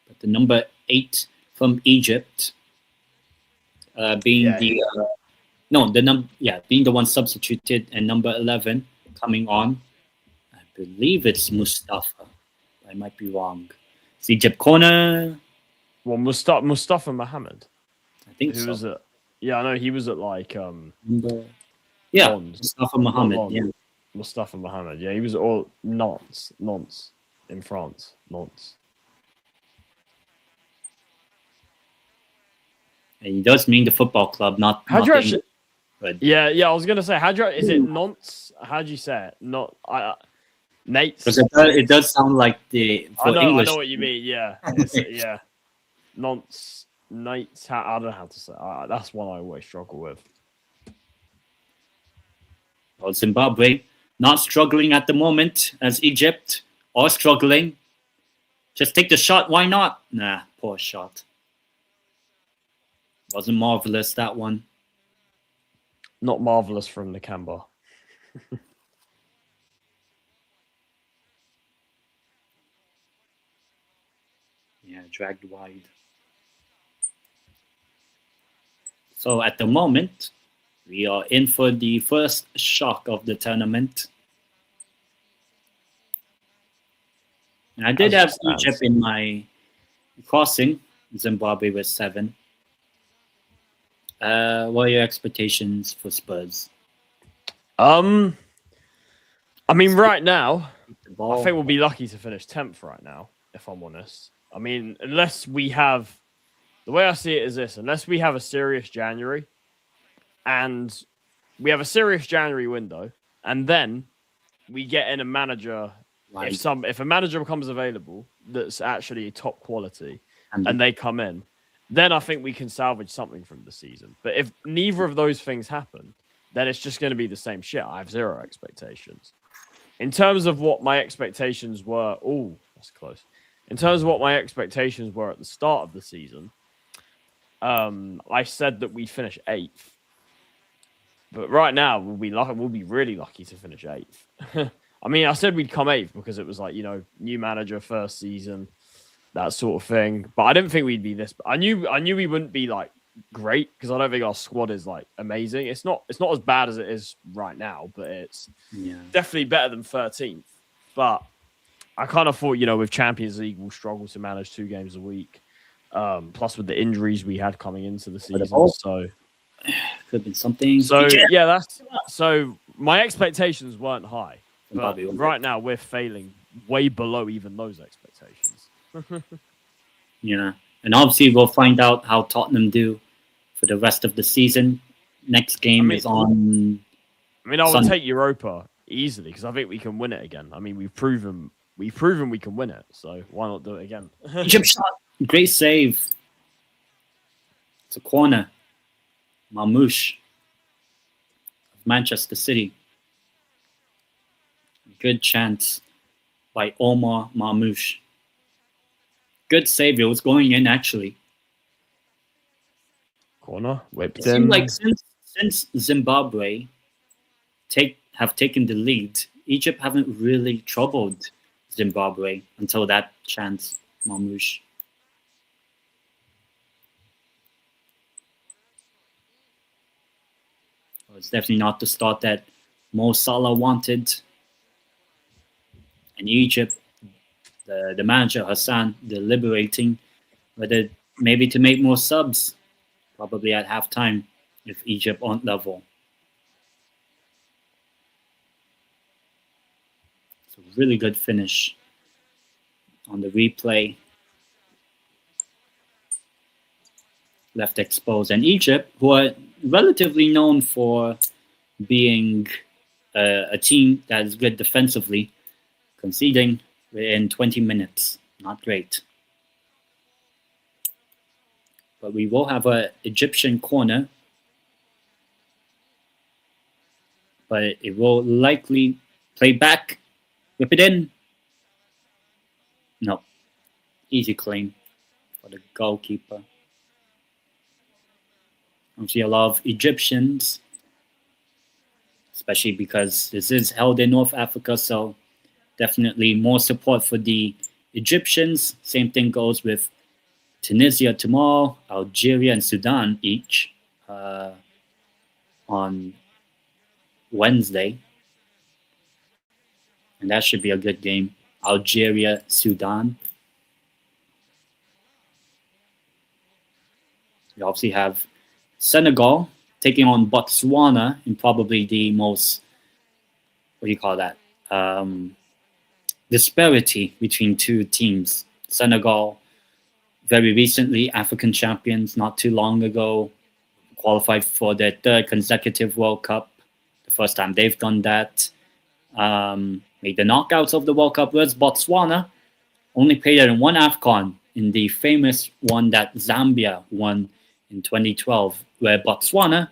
But the number 8 from Egypt being being the one substituted, and number 11 coming on. I believe it's Mustafa. I might be wrong. It's Egypt corner.
Well, Mustafa Mohammed.
I think so.
Was at, I know he was at like
Mustafa Mohammed. Yeah,
Mustafa Mohammed. Yeah, he was at Nantes in France. Nantes.
And he does mean the football club, not.
How do you actually? Yeah. I was gonna say, is it Nantes? How do you say it? Nate.
Because it does sound like the.
I know what you mean. Yeah, yeah. Nantes. Knights. I don't know how to say. That's one I always struggle with.
Well, Zimbabwe not struggling at the moment, as Egypt are struggling. Just take the shot. Why not? Nah, poor shot. Wasn't marvelous, that one.
Not marvelous from Nakamba.
Yeah, dragged wide. So at the moment, we are in for the first shock of the tournament. And I did have Egypt in my crossing. Zimbabwe was 7. What are your expectations for Spurs?
I mean, right now, I think we'll be lucky to finish 10th right now, if I'm honest. I mean, unless we have... The way I see it is this. Unless we have a serious January, and we have a serious January window, and then we get in a manager... Right. If a manager becomes available that's actually top quality, and they come in, then I think we can salvage something from the season. But if neither of those things happen, then it's just going to be the same shit. I have zero expectations. In terms of what my expectations were... Oh, that's close. In terms of what my expectations were at the start of the season, I said that we'd finish 8th. But right now, we'll be really lucky to finish 8th. I mean, I said we'd come 8th because it was like, new manager, first season, that sort of thing. But I didn't think we'd be this. I knew we wouldn't be like great because I don't think our squad is like amazing. It's not as bad as it is right now, but it's definitely better than 13th. But I kind of thought, with Champions League, we'll struggle to manage 2 games a week. Plus with the injuries we had coming into the season, so
could be something.
So so my expectations weren't high, but right now we're failing way below even those expectations.
And obviously we'll find out how Tottenham do for the rest of the season. Next game is on.
I would take Europa easily because I think we can win it again. I mean, we've proven we can win it, so why not do it again?
Egypt shot, great save. It's a corner. Marmoush of Manchester City. Good chance by Omar Marmoush. Good save. It was going in actually.
Corner whipped
it
in.
Seemed like since Zimbabwe have taken the lead, Egypt haven't really troubled Zimbabwe until that chance, Marmoush. It's definitely not the start that Mo Salah wanted. And Egypt, the manager Hassan, deliberating whether maybe to make more subs, probably at halftime if Egypt aren't level. It's a really good finish on the replay. Left exposed. And Egypt, who are relatively known for being a team that is good defensively, conceding within 20 minutes. Not great. But we will have an Egyptian corner. But it will likely play back. Whip it in. No. Easy claim for the goalkeeper. I see a lot of Egyptians, especially because this is held in North Africa, so definitely more support for the Egyptians. Same thing goes with Tunisia tomorrow, Algeria and Sudan each on Wednesday. And that should be a good game. Algeria, Sudan. We obviously have Senegal taking on Botswana in probably the most, disparity between two teams. Senegal, very recently African champions, not too long ago, qualified for their 3rd consecutive World Cup. The first time they've done that. Made the knockouts of the World Cup. Whereas Botswana only played in 1 AFCON, in the famous one that Zambia won in 2012, where Botswana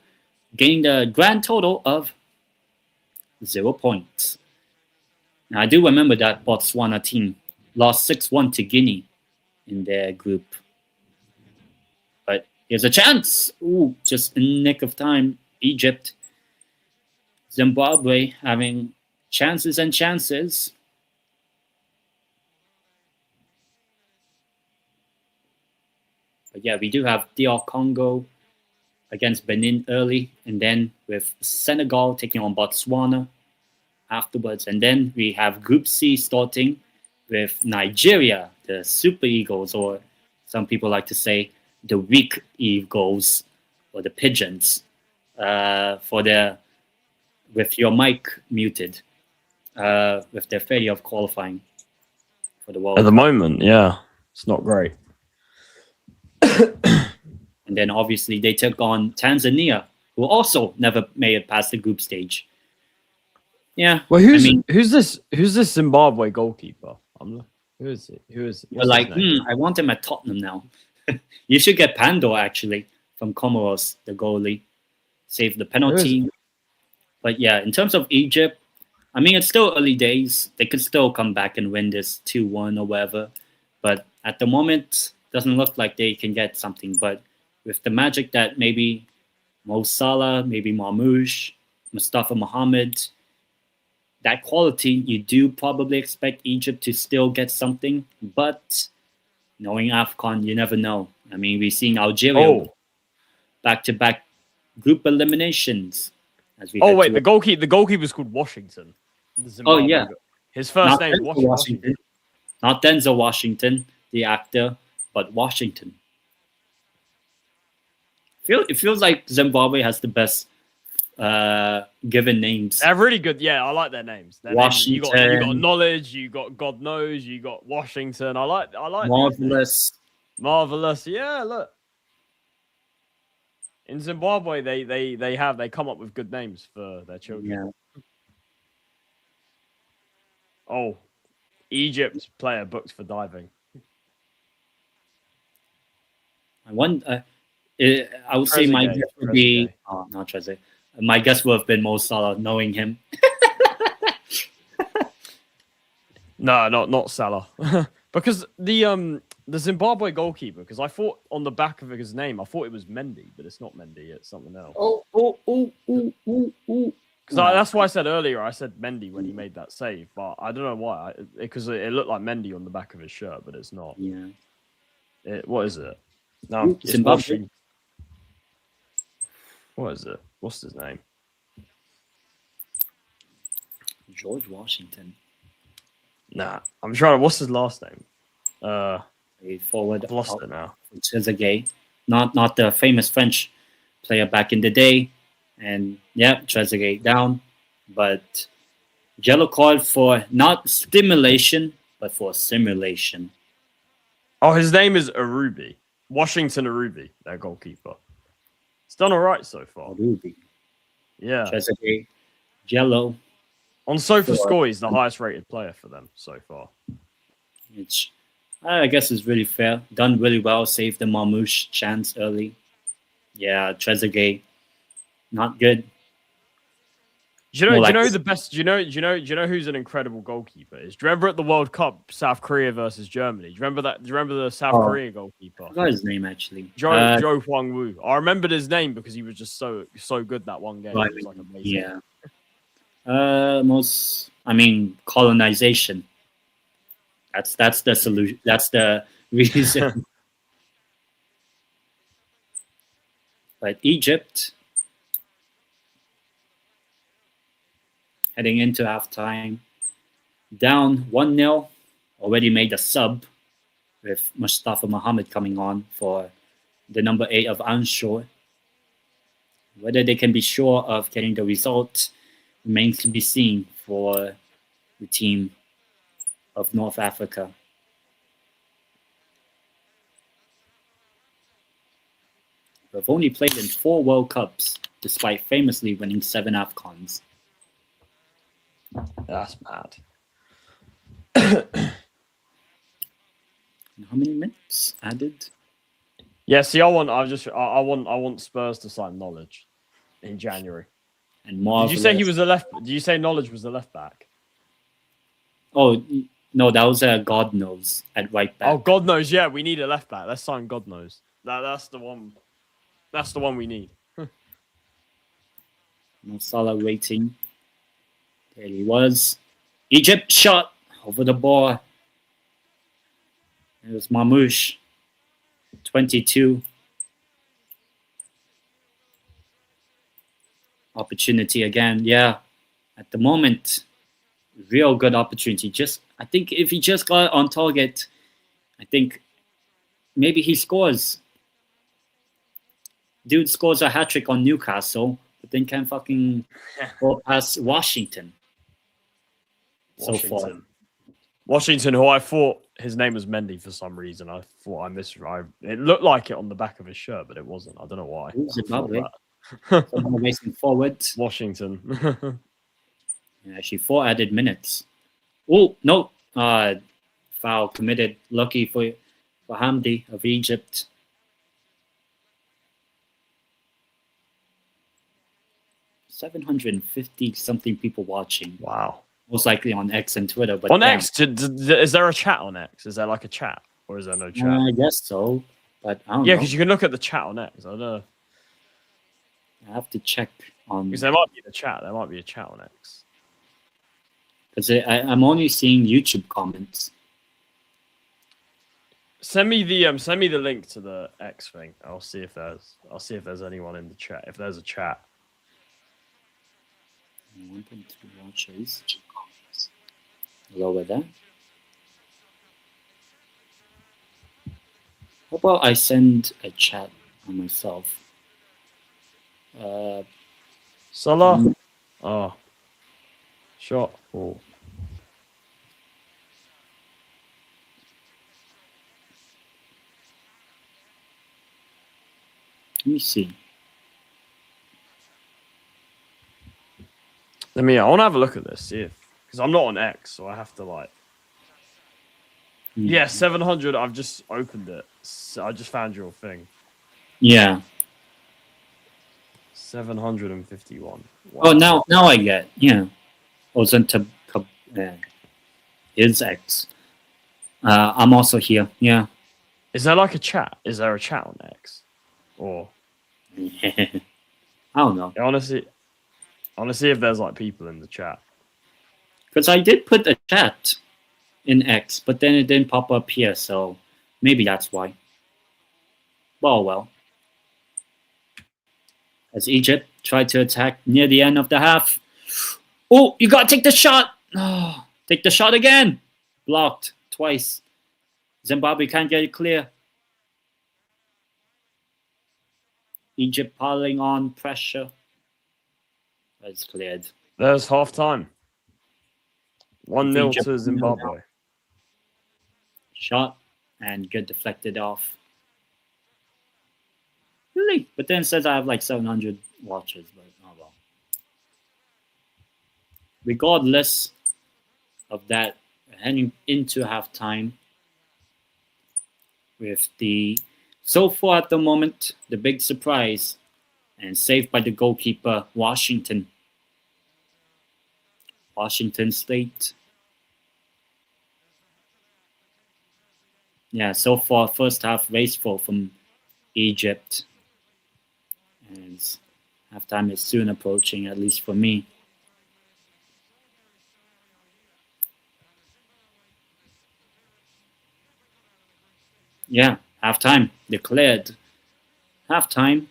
gained a grand total of 0 points. Now, I do remember that Botswana team lost 6-1 to Guinea in their group. But here's a chance. Ooh, just in the nick of time. Egypt, Zimbabwe having chances and chances. But yeah, we do have DR Congo against Benin early, and then with Senegal taking on Botswana afterwards. And then we have Group C starting with Nigeria, the Super Eagles, or some people like to say the Weak Eagles, or the Pigeons, with your mic muted, with their failure of qualifying for the World
Cup. At the moment, yeah, it's not great.
And then obviously they took on Tanzania, who also never made it past the group stage. Yeah.
Well, who's this Zimbabwe goalkeeper? Who is it?
You're like, I want him at Tottenham now. You should get Pando actually from Comoros, the goalie, saved the penalty. But yeah, in terms of Egypt, I mean, it's still early days. They could still come back and win this 2-1 or whatever. But at the moment, doesn't look like they can get something. But with the magic that maybe Mo Salah, maybe Marmoush, Mustafa Mohammed. That quality, you do probably expect Egypt to still get something, but knowing AFCON, you never know. I mean, we've seen Algeria back-to-back group eliminations as we
Oh
head
wait,
to
the goalkeeper's called Washington. The
Oh
Zimbabwe
yeah,
his first
not
name's
Denzel
Washington.
Washington, not Denzel Washington, the actor, but Washington. It feels like Zimbabwe has the best given names.
They're really good. Yeah, I like their names.
Washington,
you got knowledge. You got God knows. You got Washington. I like
marvelous.
Marvelous. Yeah, look. In Zimbabwe, they come up with good names for their children.
Yeah.
Oh, Egypt player booked for diving.
I would say my guess would be not Trezeguet. My guess would have been Mo Salah, knowing him.
No, not Salah, because the Zimbabwe goalkeeper. Because I thought on the back of his name, I thought it was Mendy, but it's not Mendy. It's something else. Because that's why I said earlier. I said Mendy when he made that save, but I don't know why. Because it looked like Mendy on the back of his shirt, but it's not.
Yeah.
What is it? No,
Zimbabwe.
What is it? What's his name?
George Washington.
Nah, I'm trying to. What's his last name?
Forward.
I've lost it now.
Trezeguet, not the famous French player back in the day, and yeah, Trezeguet down, but yellow card for not stimulation, but for simulation.
Oh, his name is Arubi. Washington Arubi, their goalkeeper. It's done all right so far.
Arubi.
Yeah.
Trezeguet, yellow.
On SofaScore, he's the highest rated player for them so far.
Which I guess is really fair. Done really well. Saved the Marmoush chance early. Yeah, Trezeguet, not good.
Do you know the best? Do you know who's an incredible goalkeeper is? Do you remember at the World Cup, South Korea versus Germany? Do you remember that? Do you remember the South Korea goalkeeper?
I forgot his name actually.
Joe Hwang Woo. I remembered his name because he was just so good that one game.
Right.
It was like amazing.
Yeah. Colonization. That's the solution. That's the reason. But Egypt, heading into halftime, down 1-0, already made a sub with Mustafa Mohammed coming on for the number 8 of Anshore. Whether they can be sure of getting the result remains to be seen for the team of North Africa. We've only played in 4 World Cups, despite famously winning 7 AFCONs.
That's mad.
And how many minutes added?
Yeah, see, I want Spurs to sign Knowledge in January.
And Marvelous.
Did you say he was a left? Did you say Knowledge was the left back?
Oh no, that was God knows at right back.
Oh, God knows. Yeah, we need a left back. Let's sign God knows. That's the one. That's the one we need.
Mo Salah waiting. There he was. Egypt shot over the bar. It was Marmoush. 22. Opportunity again. Yeah. At the moment, real good opportunity. I think if he just got on target, I think maybe he scores. Dude scores a hat-trick on Newcastle, but then can't fucking go past Washington. So far.
Washington, who I thought his name was Mendy for some reason. I thought I misread. It looked like it on the back of his shirt, but it wasn't. I don't know why.
Zimbabwe. Someone racing forward.
Washington.
Yeah, actually 4 added minutes. Oh, no. Foul committed. Lucky for Hamdi of Egypt. $750-something people watching.
Wow.
Most likely on X and Twitter. But
on X, is there a chat on X? Is there like a chat? Or is there no chat?
I guess so. But I don't know.
Yeah, because you can look at the chat on X. I don't know.
I have to check on
Because there might be the chat. There might be a chat on X.
because I'm only seeing YouTube comments.
Send me the link to the X thing. I'll see if there's anyone in the chat. If there's a chat.
1.2 watches. Lower that. How about I send a chat on myself?
Salah. Oh. Shot. Oh.
Let me see.
I want to have a look at this, see if, because I'm not on X, so I have to like. Yeah, 700. I've just opened it. So I just found your thing.
Yeah.
751. Wow.
Oh, now I get. Yeah. Wasn't is X. I'm also here. Yeah.
Is there like a chat? Is there a chat on X? Or
I don't know.
honestly, see if there's like people in the chat.
Because I did put a chat in X, but then it didn't pop up here, so maybe that's why. Well. As Egypt tried to attack near the end of the half. Oh, you gotta take the shot! Oh, take the shot again! Blocked twice. Zimbabwe can't get it clear. Egypt piling on pressure. It's cleared.
There's half time. 1-0
Egypt
to Zimbabwe.
Shot and good deflected off. Really? But then it says I have like 700 watches, but oh well. Regardless of that, heading into halftime with the, so far at the moment, the big surprise and saved by the goalkeeper, Washington State. Yeah, so far first half wasteful from Egypt. And halftime is soon approaching, at least for me. Yeah, halftime declared. Halftime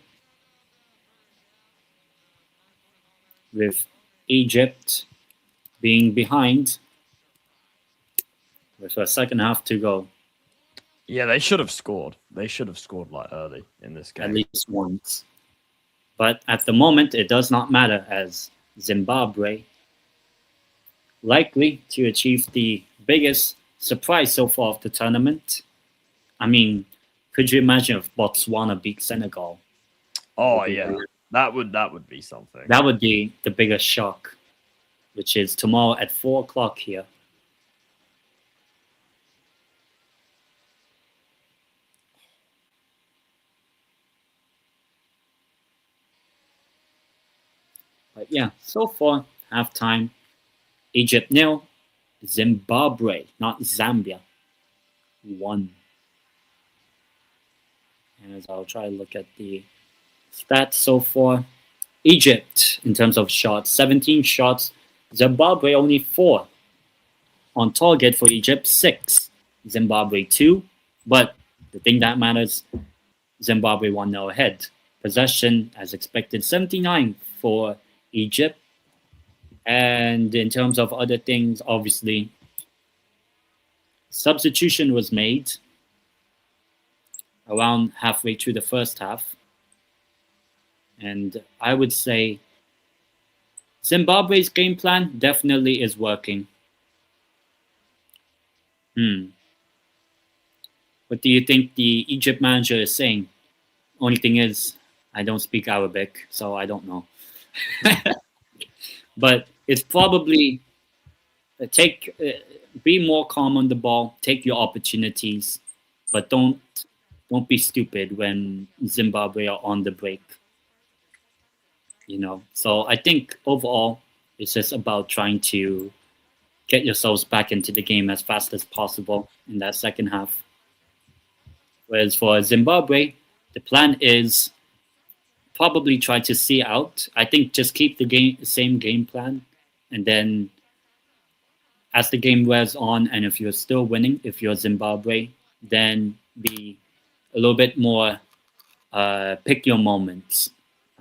with Egypt being behind with a second half to go.
Yeah, they should have scored. They should have scored like early in this game.
At least once. But at the moment, it does not matter as Zimbabwe likely to achieve the biggest surprise so far of the tournament. I mean, could you imagine if Botswana beat Senegal?
Oh yeah, that would be something.
That would be the biggest shock, which is tomorrow at 4 o'clock here. But yeah, so far, halftime, Egypt 0, Zimbabwe, not Zambia, 1. As I'll try to look at the stats so far. Egypt, in terms of shots, 17 shots. Zimbabwe only 4. On target for Egypt, 6. Zimbabwe 2. But the thing that matters, Zimbabwe 1-0 ahead. Possession, as expected, 79 for Egypt. And in terms of other things, obviously, substitution was made around halfway through the first half. And I would say Zimbabwe's game plan definitely is working. What do you think the Egypt manager is saying? Only thing is, I don't speak Arabic, so I don't know. But it's probably be more calm on the ball, take your opportunities, but don't be stupid when Zimbabwe are on the break. So I think overall it's just about trying to get yourselves back into the game as fast as possible in that second half. Whereas for Zimbabwe, the plan is probably try to see out. I think just keep the same game plan, and then as the game wears on, and if you're still winning, if you're Zimbabwe, then be a little bit more pick your moments,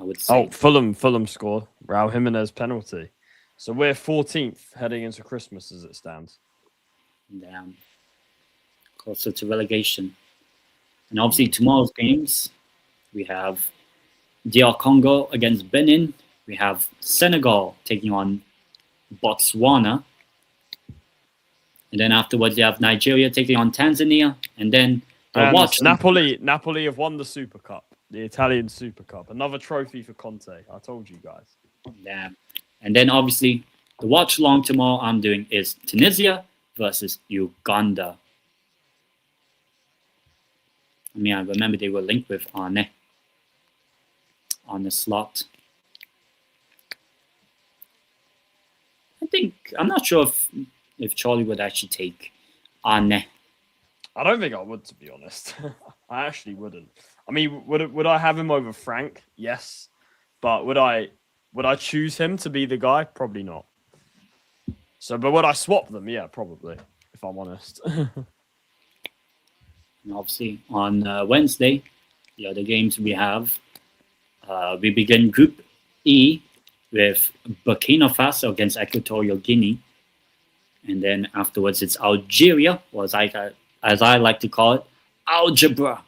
I would say.
Oh, Fulham scored. Raul Jimenez penalty. So we're 14th heading into Christmas as it stands.
Down closer to relegation. And obviously tomorrow's games, we have DR Congo against Benin. We have Senegal taking on Botswana. And then afterwards, you have Nigeria taking on Tanzania. And then
Napoli have won the Super Cup, the Italian Super Cup. Another trophy for Conte. I told you guys.
Damn. And then obviously, the watch along tomorrow I'm doing is Tunisia versus Uganda. I mean, I remember they were linked with Arne on the slot. I'm not sure if Charlie would actually take Arne.
I don't think I would, to be honest. I actually wouldn't. I mean, would I have him over Frank? Yes, but would I choose him to be the guy? Probably not. So, but would I swap them? Yeah, probably. If I'm honest.
And obviously, on Wednesday, the other games we have, we begin Group E with Burkina Faso against Equatorial Guinea. And then afterwards, it's Algeria, or as I like to call it, Algebra.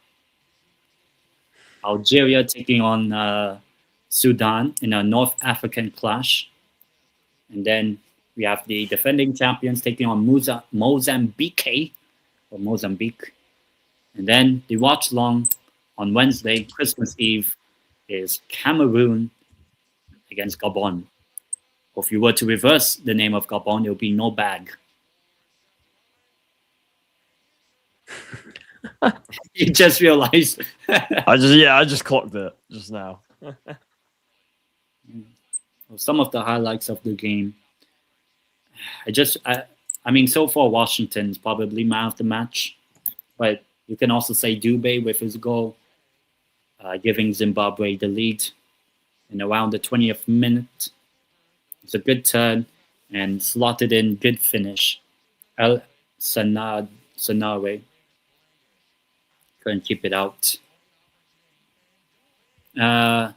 Algeria taking on Sudan in a North African clash. And then we have the defending champions taking on Mozambique. And then the watch long on Wednesday, Christmas Eve, is Cameroon against Gabon. Or if you were to reverse the name of Gabon, it would be no bag. You just realized.
I just clocked it just now.
Some of the highlights of the game. I mean, so far Washington's probably man of the match, but you can also say Dubé with his goal, giving Zimbabwe the lead in around the 20th minute. It's a good turn and slotted in, good finish. El Sanare couldn't keep it out. Yeah.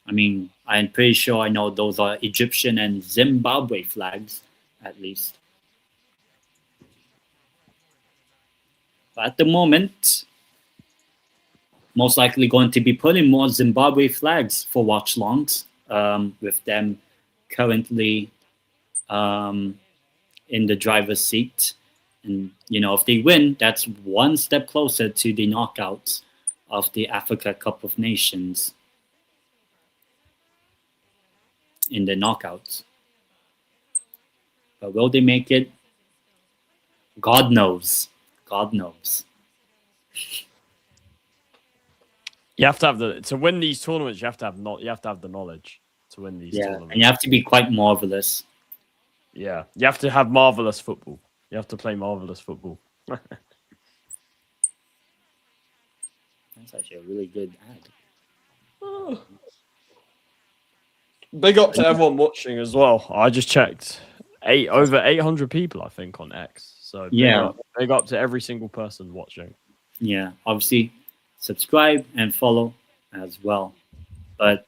I mean, I'm pretty sure I know those are Egyptian and Zimbabwe flags, at least. But at the moment, most likely going to be putting more Zimbabwe flags for watchalongs, with them currently in the driver's seat. And, if they win, that's one step closer to the knockouts of the Africa Cup of Nations. In the knockouts. But will they make it? God knows. God knows.
You have to have to win these tournaments. You have to have the knowledge to win these tournaments.
And you have to be quite marvelous.
Yeah, you have to have marvelous football. You have to play marvelous football.
That's actually a really good ad.
Big up to everyone watching as well. I just checked. Over 800 people, I think, on X. So big up to every single person watching.
Yeah, obviously subscribe and follow as well. But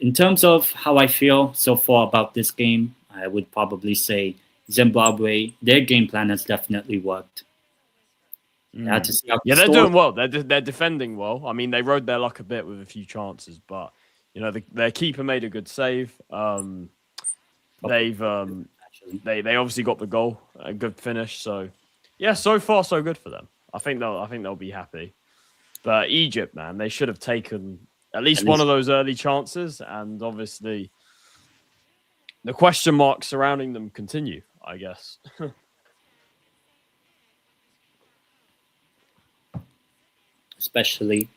in terms of how I feel so far about this game, I would probably say Zimbabwe, their game plan has definitely worked. They had to see how
they're doing well. They're defending well. I mean, they rode their luck a bit with a few chances, but their keeper made a good save. They obviously got the goal, a good finish. So yeah, so far so good for them. I think they'll be happy. But Egypt, man, they should have taken at least one of those early chances, and obviously the question marks surrounding them continue, I guess.
Especially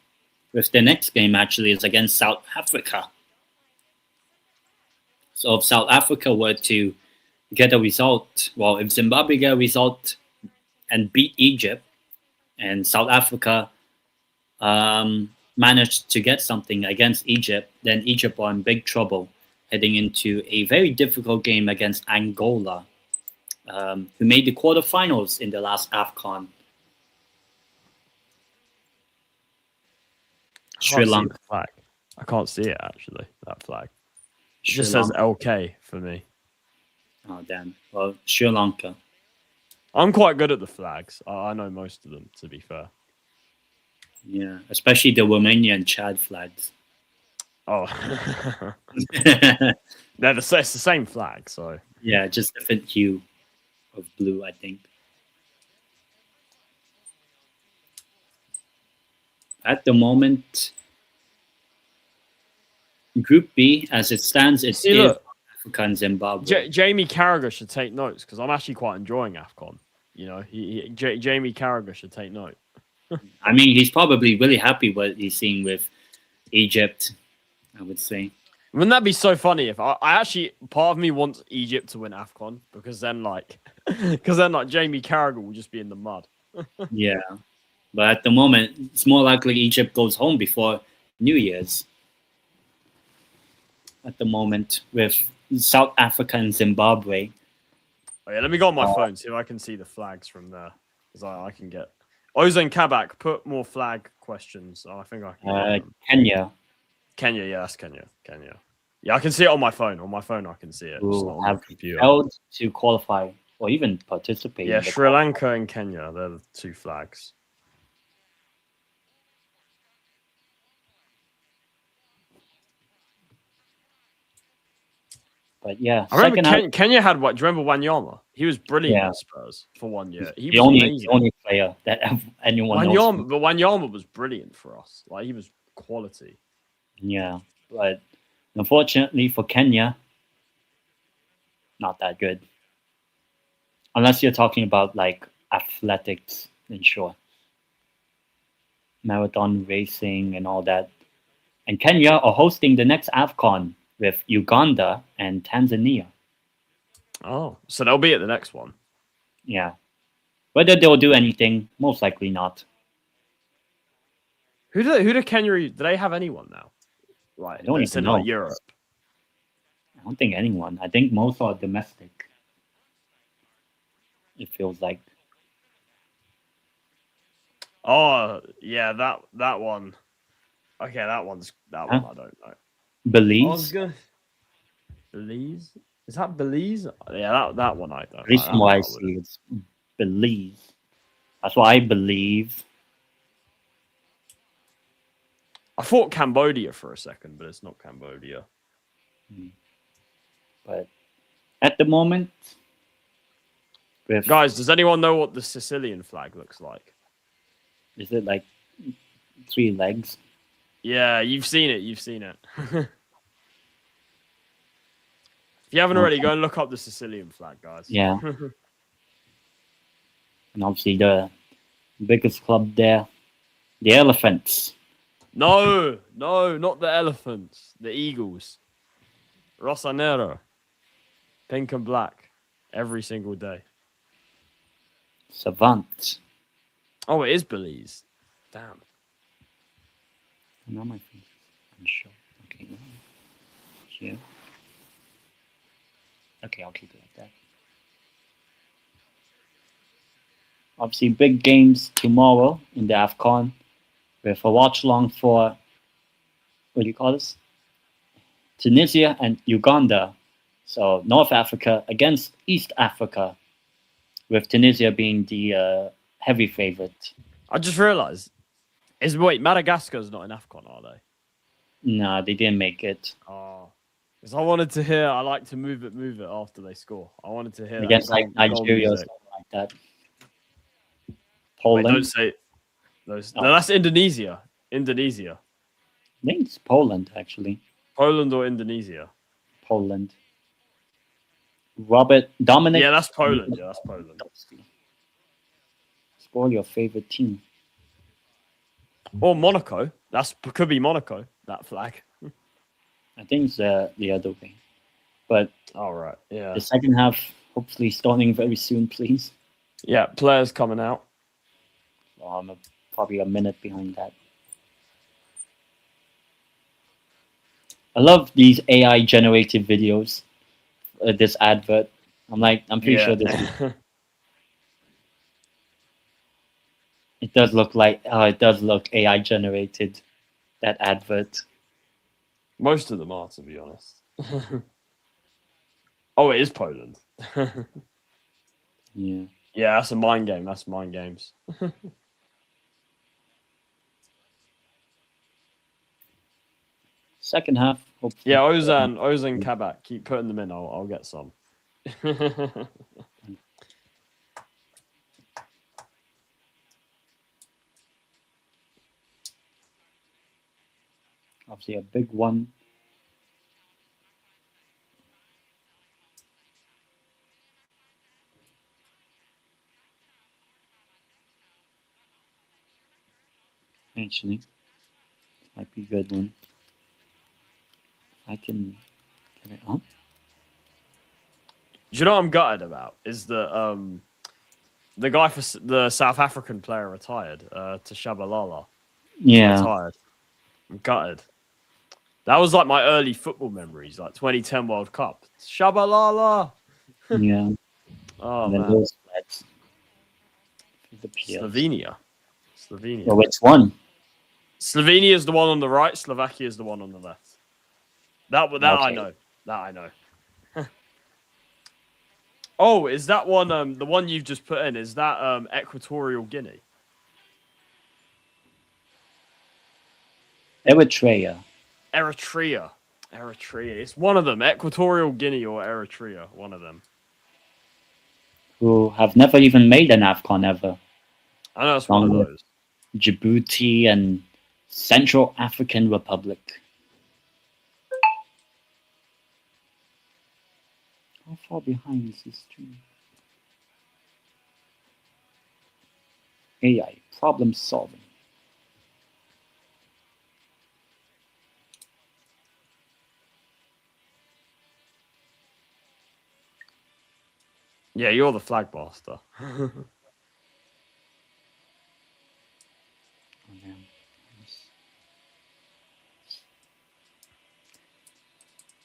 with the next game actually is against South Africa. So if South Africa were to get a result, well, if Zimbabwe get a result and beat Egypt, and South Africa managed to get something against Egypt, then Egypt are in big trouble heading into a very difficult game against Angola, who made the quarterfinals in the last AFCON. Sri Lanka.
The flag. I can't see it actually. That flag. It
Sri
just says
Lanka.
LK for me.
Oh damn. Well, Sri Lanka.
I'm quite good at the flags. I know most of them, to be fair.
Yeah, especially the Romanian Chad flags.
Oh, it's the same flag, so
yeah, just different hue of blue, I think. At the moment, Group B, as it stands, it
See,
is
look,
Africa and Zimbabwe.
Jamie Carragher should take notes because I'm actually quite enjoying AFCON. You know, Jamie Carragher should take note.
I mean, he's probably really happy what he's seeing with Egypt, I would say.
Wouldn't that be so funny if I actually, part of me wants Egypt to win AFCON because then Jamie Carragher will just be in the mud.
Yeah. But at the moment, it's more likely Egypt goes home before New Year's. At the moment, with South Africa and Zimbabwe.
Oh, yeah, let me go on my phone, see if I can see the flags from there. Because I can get... Ozan Kabak, put more flag questions. Oh, I think I can.
Kenya.
Kenya, yeah, that's Kenya. Yeah, I can see it on my phone. On my phone, I can see it.
Who have failed to qualify or even participate.
Yeah, Sri Lanka and Kenya, they're the two flags.
But yeah,
I remember Kenya had what? Do you remember Wanyama? He was brilliant at Spurs for 1 year. He
was the only player that anyone knows.
But Wanyama was brilliant for us. Like, he was quality.
Yeah, but unfortunately for Kenya, not that good. Unless you're talking about like athletics, then sure. Marathon racing and all that. And Kenya are hosting the next AFCON with Uganda and Tanzania.
Oh, so they'll be at the next one.
Yeah. Whether they'll do anything, most likely not.
Who do Kenya? Do they have anyone now?
Right. I don't even know.
Like Europe.
I don't think anyone. I think most are domestic. It feels like.
Oh yeah, that one. Okay, that one I don't know.
Belize.
Belize? Is that Belize? Yeah, that one I don't.
At least from what I see, it's Belize. That's what I believe.
I thought Cambodia for a second, but it's not Cambodia.
But at the moment,
guys, does anyone know what the Sicilian flag looks like?
Is it like 3 legs?
Yeah, you've seen it. If you haven't already, go and look up the Sicilian flag, guys.
Yeah. And obviously the biggest club there, the Elephants.
No, not the Elephants. The Eagles. Rossonero. Pink and black. Every single day.
Savant.
Oh, it is Belize. Damn.
Now my face is unsure. Okay. Here. Okay, I'll keep it like that. Obviously, big games tomorrow in the AFCON with a watch-along for, what do you call this? Tunisia and Uganda. So North Africa against East Africa, with Tunisia being the heavy favorite.
I just realised. Madagascar's not in AFCON, are they?
No, they didn't make it.
Oh. Because I wanted to hear, I like to move it after they score. I wanted to hear
against like Nigeria or something like that. Poland.
Wait, don't say those. No, that's Indonesia. I
think it's Poland, actually.
Poland or Indonesia?
Poland. Dominic.
Yeah, that's Poland. Yeah, that's Poland.
Score your favorite team.
Or Monaco. Could be Monaco, that flag.
I think it's the other way. But
all right, yeah.
The second half, hopefully starting very soon, please.
Yeah, players coming out.
Well, I'm probably a minute behind that. I love these AI generated videos. This advert. I'm pretty sure this. It does look like. It does look AI generated. That advert.
Most of them are, to be honest. Oh, it is Poland.
Yeah.
Yeah, that's a mind game. That's mind games.
Second half. Hopefully.
Yeah, Ozan Kabak. Keep putting them in. I'll get some.
Obviously, a big one. Actually, might be a good one. I can get it up.
Do you know what I'm gutted about? Is the guy for the South African player retired, to Shabalala.
Yeah.
Retired. I'm gutted. That was like my early football memories, like 2010 World Cup. Shabalala.
Yeah.
Oh
And then
man.
those flags. The PLs.
Slovenia.
Oh, which one?
Slovenia is the one on the right. Slovakia is the one on the left. That
Okay.
I know. That I know. Oh, is that one the one you've just put in? Is that Equatorial Guinea?
Eritrea.
Eritrea. It's one of them. Equatorial Guinea or Eritrea. One of them.
Who have never even made an AFCON ever.
I know it's one of those.
Djibouti and Central African Republic. How far behind is this team? AI, problem solving.
Yeah, you're the flag master.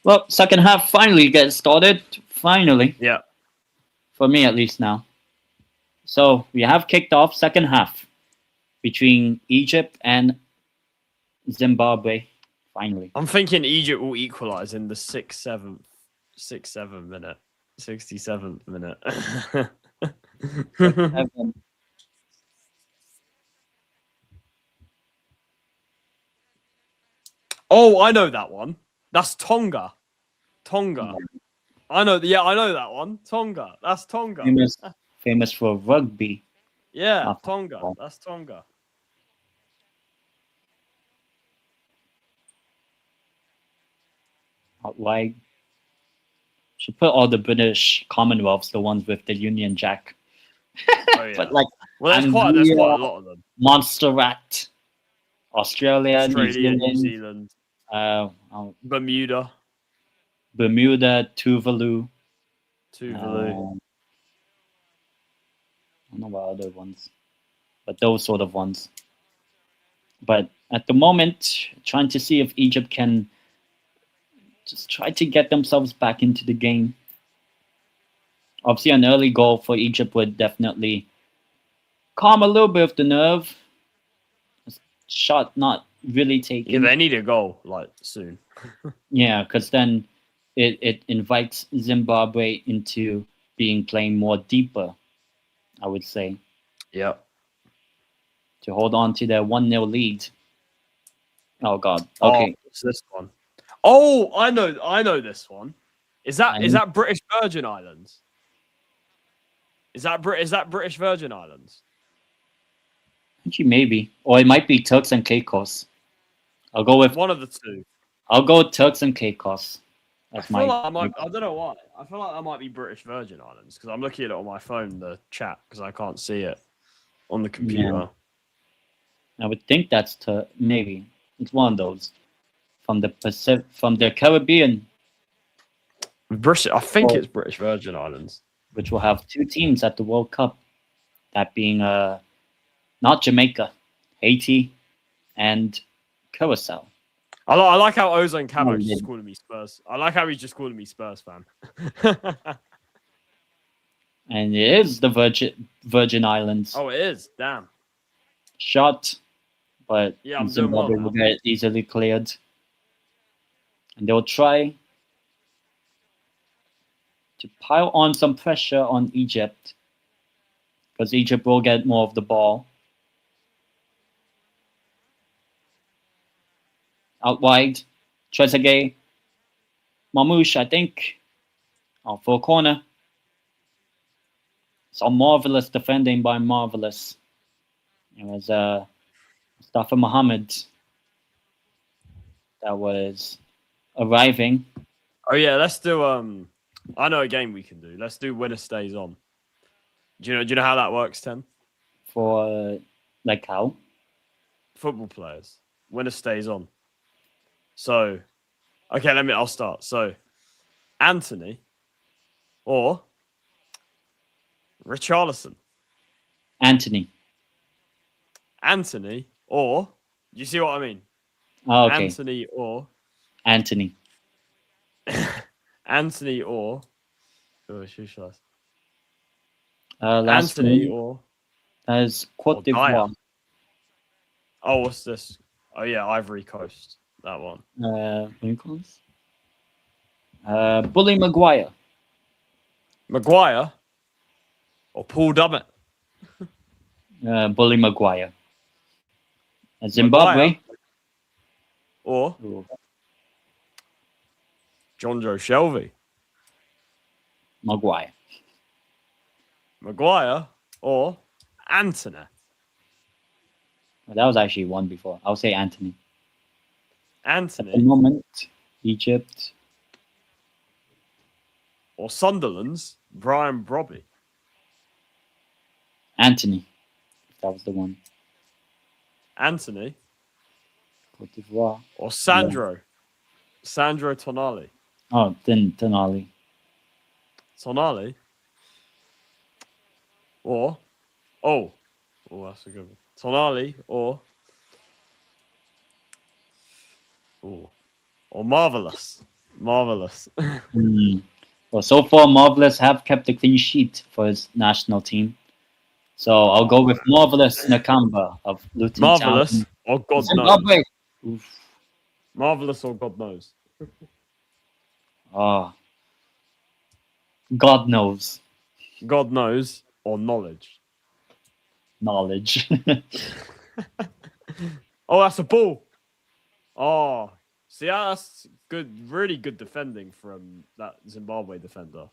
Well, second half finally gets started. Finally.
Yeah.
For me, at least now. So we have kicked off second half between Egypt and Zimbabwe. Finally.
I'm thinking Egypt will equalize in the 67th minute. 67th minute. Oh, I know that one. That's Tonga. Tonga. I know that one. Tonga. That's Tonga.
Famous for rugby.
Yeah, Tonga. That's Tonga.
Like, should put all the British Commonwealths, the ones with the Union Jack.
Oh, yeah.
But like,
well, there's quite a lot of them.
Montserrat, Australia,
New Zealand, Bermuda,
Tuvalu. I don't know what other ones, but those sort of ones. But at the moment, trying to see if Egypt can just try to get themselves back into the game. Obviously, an early goal for Egypt would definitely calm a little bit of the nerve. Shot not really taken.
Yeah, they need a goal like soon.
Yeah, because then it invites Zimbabwe into playing more deeper, I would say.
Yeah.
To hold on to their 1-0 lead. Oh God. Okay.
Oh, it's this one. Oh, I know this one. Is that British Virgin Islands? Is that British Virgin Islands?
Actually, maybe. Or it might be Turks and Caicos. I'll go with
one of the two.
I'll go with Turks and Caicos.
That's I don't know why. I feel like that might be British Virgin Islands because I'm looking at it on my phone, the chat, because I can't see it on the computer.
Yeah. I would think that's maybe it's one of those from the Pacific, from the Caribbean.
I think it's British Virgin Islands,
which will have 2 teams at the World Cup. That being not Jamaica, Haiti, and Curacao.
I like how Ozone
Oh,
Camo's
he
just
did.
calling me Spurs. I like how he's just calling me Spurs fan.
And it is the Virgin Islands.
Oh, it is. Damn.
Shot, but
Yeah, I'm doing well
Zimbabwe will
now.
get easily cleared. And they'll try to pile on some pressure on Egypt because Egypt will get more of the ball. Out wide, Trezeguet, Mamouche, I think, out for a corner. Some marvelous defending by Marvelous. It was Mustafa Mohammed that was arriving.
Oh yeah, let's do I know a game we can do. Let's do winner stays on. Do you know how that works, Ten?
For like how?
Football players. Winner stays on. So okay, I'll start. So Anthony or Richarlison.
Anthony.
Anthony or you see what I mean?
Oh, okay.
Anthony or
Anthony.
Anthony or who should
Last
Anthony
one
or
is Cote
Dyer.
d'Ivoire.
Oh, what's this? Oh yeah, Ivory Coast. That one.
What do you call this? Bully Maguire.
Maguire or Paul Dummett.
Bully Maguire. Zimbabwe.
Maguire or
Ooh,
John Joe Shelby.
Maguire.
Maguire or Anthony.
That was actually one before. I'll say Anthony. At the
Anthony
moment, Egypt.
or Sunderland's Brian Brobby.
Anthony. That was the one.
Anthony
Cote d'Ivoire.
or Sandro. Sandro Tonali.
Oh, Denali.
Tonali or that's a good one. Tonali or Marvelous. Marvelous.
Well, so far, Marvelous have kept a clean sheet for his national team. So I'll go with Marvelous Nakamba of Luton
Marvelous
Town.
or God knows.
Zimbabwe. Oof.
Marvelous or God knows.
Oh, God knows.
God knows or knowledge.
Knowledge.
Oh, that's a ball. Oh, see, that's good. Really good defending from that Zimbabwe defender.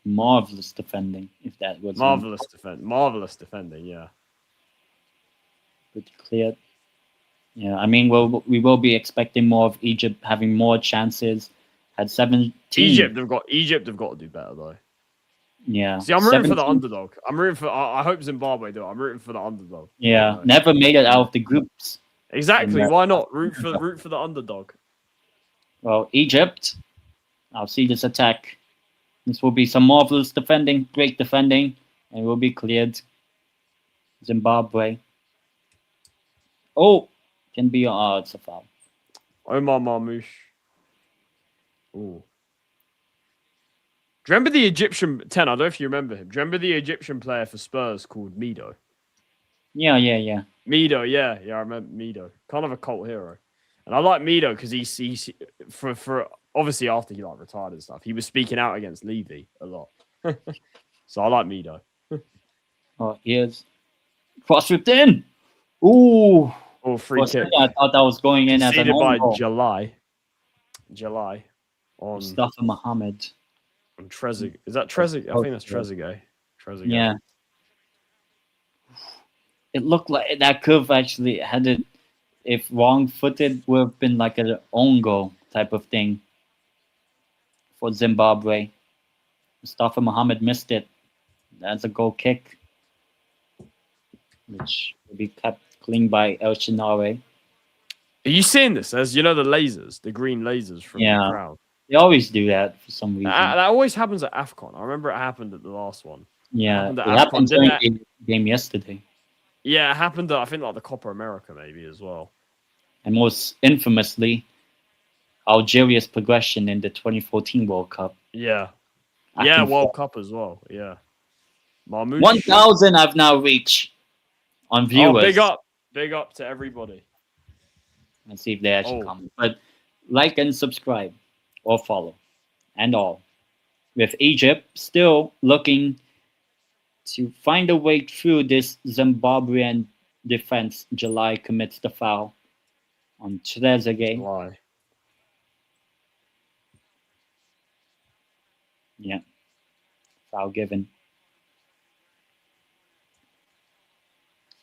Marvelous defending, if that was
Marvelous defending. Yeah.
pretty clear. Yeah, I mean, we will be expecting more of Egypt having more chances. Had 17.
Egypt have got to do better though.
Yeah.
See, I'm rooting for the
17.
underdog. I'm rooting for. I hope Zimbabwe do it. I'm rooting for the underdog.
Yeah,
You know?
never made it out of the groups.
Exactly.
Yeah.
Why not root for the underdog?
Well, Egypt. I'll see this attack. This will be some marvelous defending, great defending, and will be cleared. Zimbabwe. Oh, can be. It's a foul.
Omar Marmouche. Ooh. Do you remember the Egyptian 10? I don't know if you remember him. Do you remember the Egyptian player for Spurs called Mido?
Yeah.
Mido, yeah, I remember Mido. Kind of a cult hero. And I like Mido because he's for obviously after he like retired and stuff, he was speaking out against Levy a lot. So I like Mido.
Oh, here's cross whipped in. Ooh.
Oh, free
For a
kick.
second, I thought that was going in as an
Conceded
own
by
goal.
July on
Mustafa Mohammed.
Trezeguet. Is that Trezeguet? I think that's Trezeguet.
Yeah. It looked like that curve actually had it. If wrong-footed, would have been like an own goal type of thing for Zimbabwe. Mustafa Mohammed missed it. That's a goal kick, which will be kept clean by El Shinare.
Are you seeing this? As you know, the lasers, the green lasers from the crowd.
They always do that for some reason.
That always happens at AFCON. I remember it happened at the last one.
Yeah,
it
it
happened
happened
during
the game yesterday.
Yeah, it happened at, I think, like the Copa America maybe as well.
and most infamously, Algeria's progression in the 2014 World Cup.
Yeah.
I
Yeah,
can
World Cup as well. Yeah. Marmouche.
1,000 I've now reached on
Oh,
viewers.
big up. Big up to everybody.
Let's see if they actually
Oh.
comment. But like and subscribe or follow and all. With Egypt still looking to find a way through this Zimbabwean defense, July commits the foul on Trezeguet.
Why?
Yeah, foul given.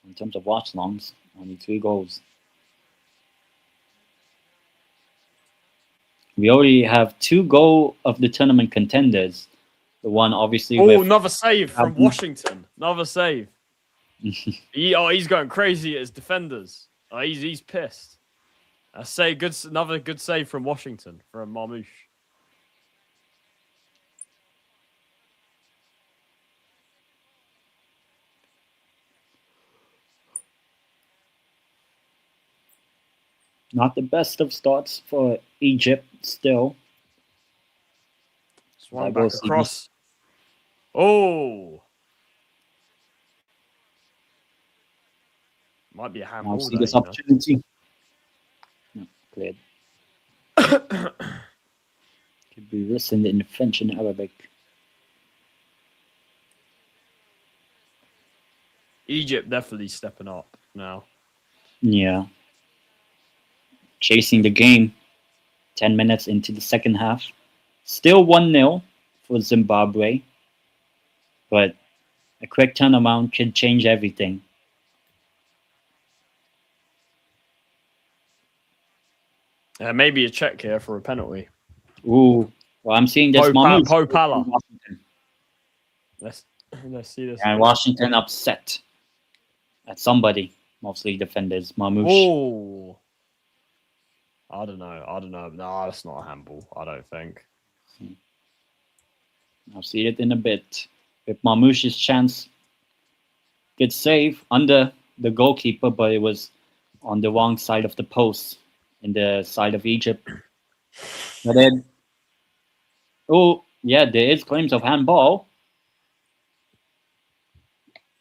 In terms of watchalongs, only 3 goals. We already have 2 goal of the tournament contenders. The one obviously
Oh,
with
another save from Washington. Another save. He's going crazy at his defenders. He's pissed. I say another good save from Washington from Marmouche.
not the best of starts for Egypt still.
Swung back across. Oh. Might be a handball.
Now see this opportunity. No, cleared. Could be listened in French and Arabic.
Egypt definitely stepping up now.
Yeah. Chasing the game. 10 minutes into the second half. Still 1-0 for Zimbabwe. But a quick turnaround could change everything.
Maybe a check here for a penalty.
Ooh. Well, I'm seeing this moment.
Popala. Let's see this.
And Washington upset at somebody, mostly defenders. Marmouche.
Oh. I don't know. No, that's not a handball, I don't think.
I'll see it in a bit. With Marmouche's chance. Good save under the goalkeeper, but it was on the wrong side of the post, in the side of Egypt. But then, oh, yeah, there is claims of handball.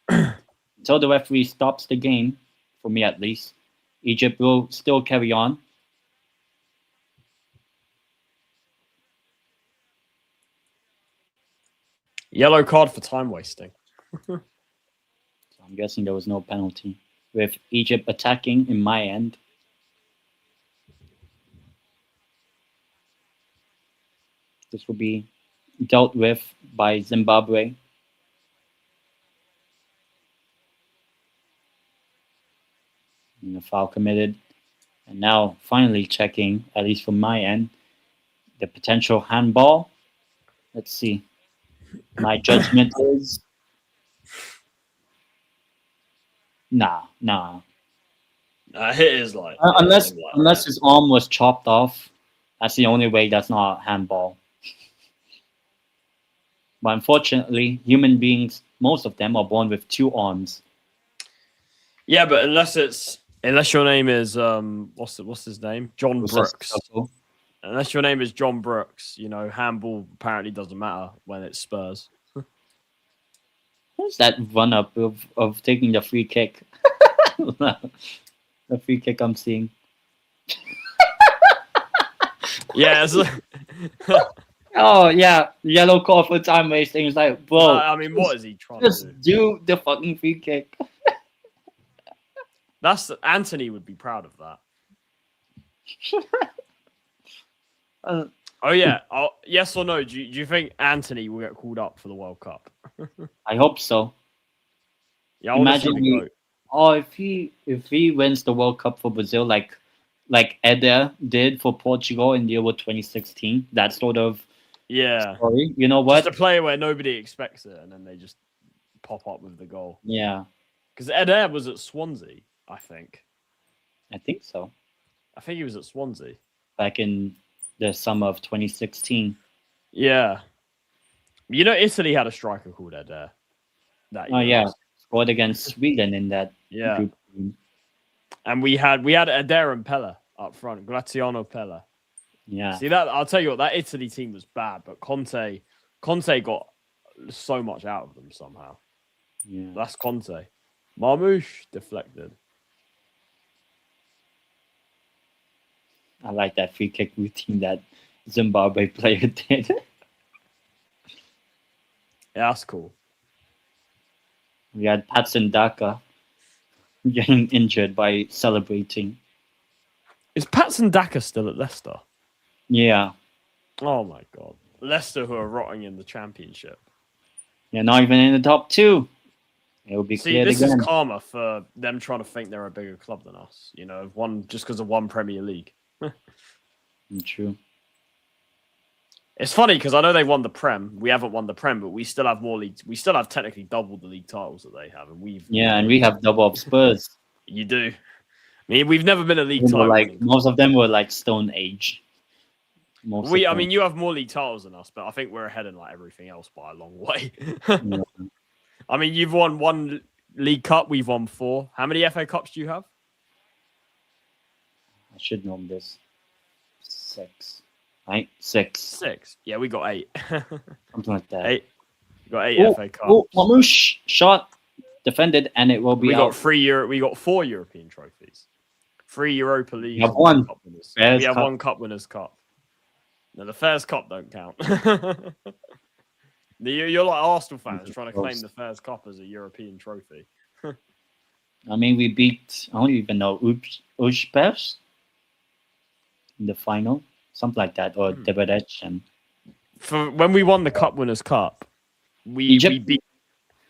Until the referee stops the game, for me at least, Egypt will still carry on.
Yellow card for time wasting.
So I'm guessing there was no penalty. With Egypt attacking in my end. This will be dealt with by Zimbabwe. And the foul committed. And now finally checking, at least from my end, the potential handball. Let's see. My judgment is nah.
Hit is like
unless his arm was chopped off. That's the only way that's not a handball. But unfortunately, human beings, most of them are born with 2 arms.
Yeah, but unless your name is what's his name? John Brooks. Unless your name is John Brooks, handball apparently doesn't matter when it's Spurs.
What's that run up of taking the free kick? The free kick I'm seeing.
Yeah.
Oh yeah, yellow card for time wasting. It's like, bro.
I mean, what is he trying to do?
Just do the fucking free kick.
That's Anthony would be proud of that. Oh yeah. Yes or no? Do you think Anthony will get called up for the World Cup?
I hope so.
Yeah,
imagine if he wins the World Cup for Brazil, like Eder did for Portugal in the Euro 2016. That sort of story. You know what?
Just a player where nobody expects it, and then they just pop up with the goal.
Yeah,
because Eder was at Swansea, I think.
I think so.
I think he was at Swansea
back in the summer of 2016.
Yeah, Italy had a striker called Eder.
Yeah, scored against Sweden in that
group. And we had Adair and Pella up front, Graziano Pella.
Yeah.
See that? I'll tell you what, that Italy team was bad, but Conte got so much out of them somehow.
Yeah.
That's Conte. Marmouche deflected.
I like that free kick routine that Zimbabwe player did.
Yeah, that's cool.
We had Patson Daka getting injured by celebrating.
Is Patson Daka still at Leicester?
Yeah.
Oh my god. Leicester, who are rotting in the championship.
They're not even in the top 2. It will be
See,
cleared
this
again.
is karma for them trying to think they're a bigger club than us. You know, just because of one Premier League.
True.
It's funny because I know they won the Prem. We haven't won the Prem, but we still have more leagues. We still have technically double the league titles that they have, and
we have double up Spurs.
You do. I mean, we've never been a league title.
Like most of them were like Stone Age.
I mean, you have more league titles than us, but I think we're ahead in like everything else by a long way.
Yeah.
I mean, you've won 1 League Cup. We've won 4. How many FA Cups do you have?
I should know this. 6. Right? 6.
6. Yeah, we got 8.
Something like that.
8. We got 8 FA Cups.
Oh, Mamouche shot, defended, and it will be out.
We got 4 European trophies. 3 Europa League.
We have 1.
Cup winners.
Fairs
we have
Cup.
1 Cup Winners' Cup. No, the Fairs Cup don't count. You're like Arsenal fans trying to claim the Fairs Cup as a European trophy.
I mean, we beat, I don't even know, Uzbeks in the final. Something like that, or Debrecen.
For when we won the Cup Winners' Cup, we beat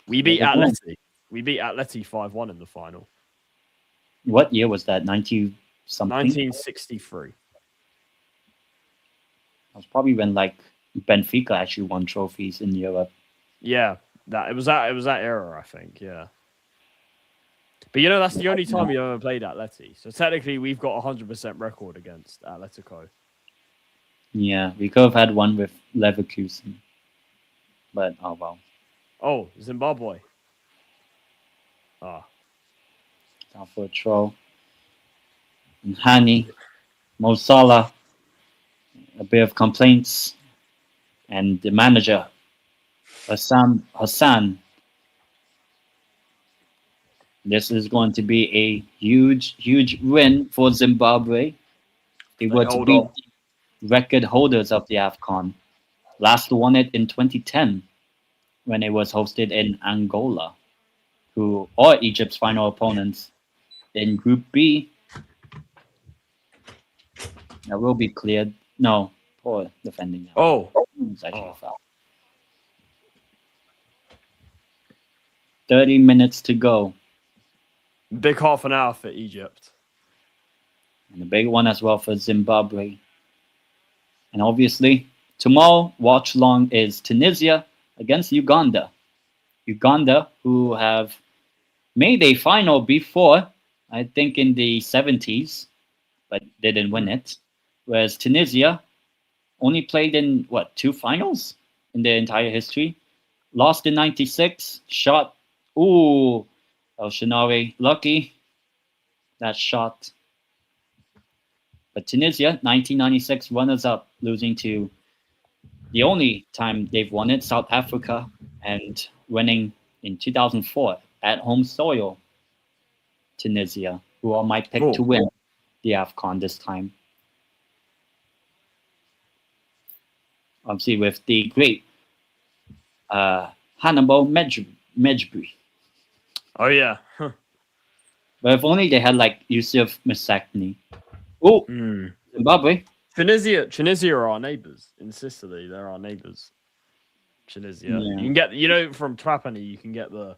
Atleti. We beat Atleti 5-1 in the final.
What year was that? 90 something?
1963.
That was probably when like Benfica actually won trophies in Europe.
Yeah, it was that era, I think. Yeah, but you know that's the only time we ever played Atleti. So technically, we've got 100% record against Atletico.
Yeah, we could have had one with Leverkusen, but oh well.
Oh, Zimbabwe.
Down for a throw. And Hani, Mo Salah, a bit of complaints, and the manager, Hassan. This is going to be a huge win for Zimbabwe. They were to beat the record holders of the AFCON. Last won it in 2010 when it was hosted in Angola, who are Egypt's final opponents in Group B. That will be cleared. No, poor defending. It's actually a foul. 30 minutes to go.
Big half an hour for Egypt.
And a big one as well for Zimbabwe. And obviously, tomorrow, watchalong is Tunisia against Uganda. Uganda, who have made a final before, I think in the 70s, but didn't win it. Whereas Tunisia only played in, 2 finals in their entire history? Lost in 96, shot. Ooh, El Shaarawy, lucky. That shot. But Tunisia, 1996 runners-up, losing to the only time they've won it, South Africa, and winning in 2004 at home soil, Tunisia, who are my pick to win the AFCON this time. Obviously, with the great Hannibal Mejbri.
Oh, yeah.
But if only they had like Yusuf Masakni. Oh, Zimbabwe.
Tunisia are our neighbours in Sicily. They're our neighbours. Tunisia. Yeah. You can get, from Trapani, you can get a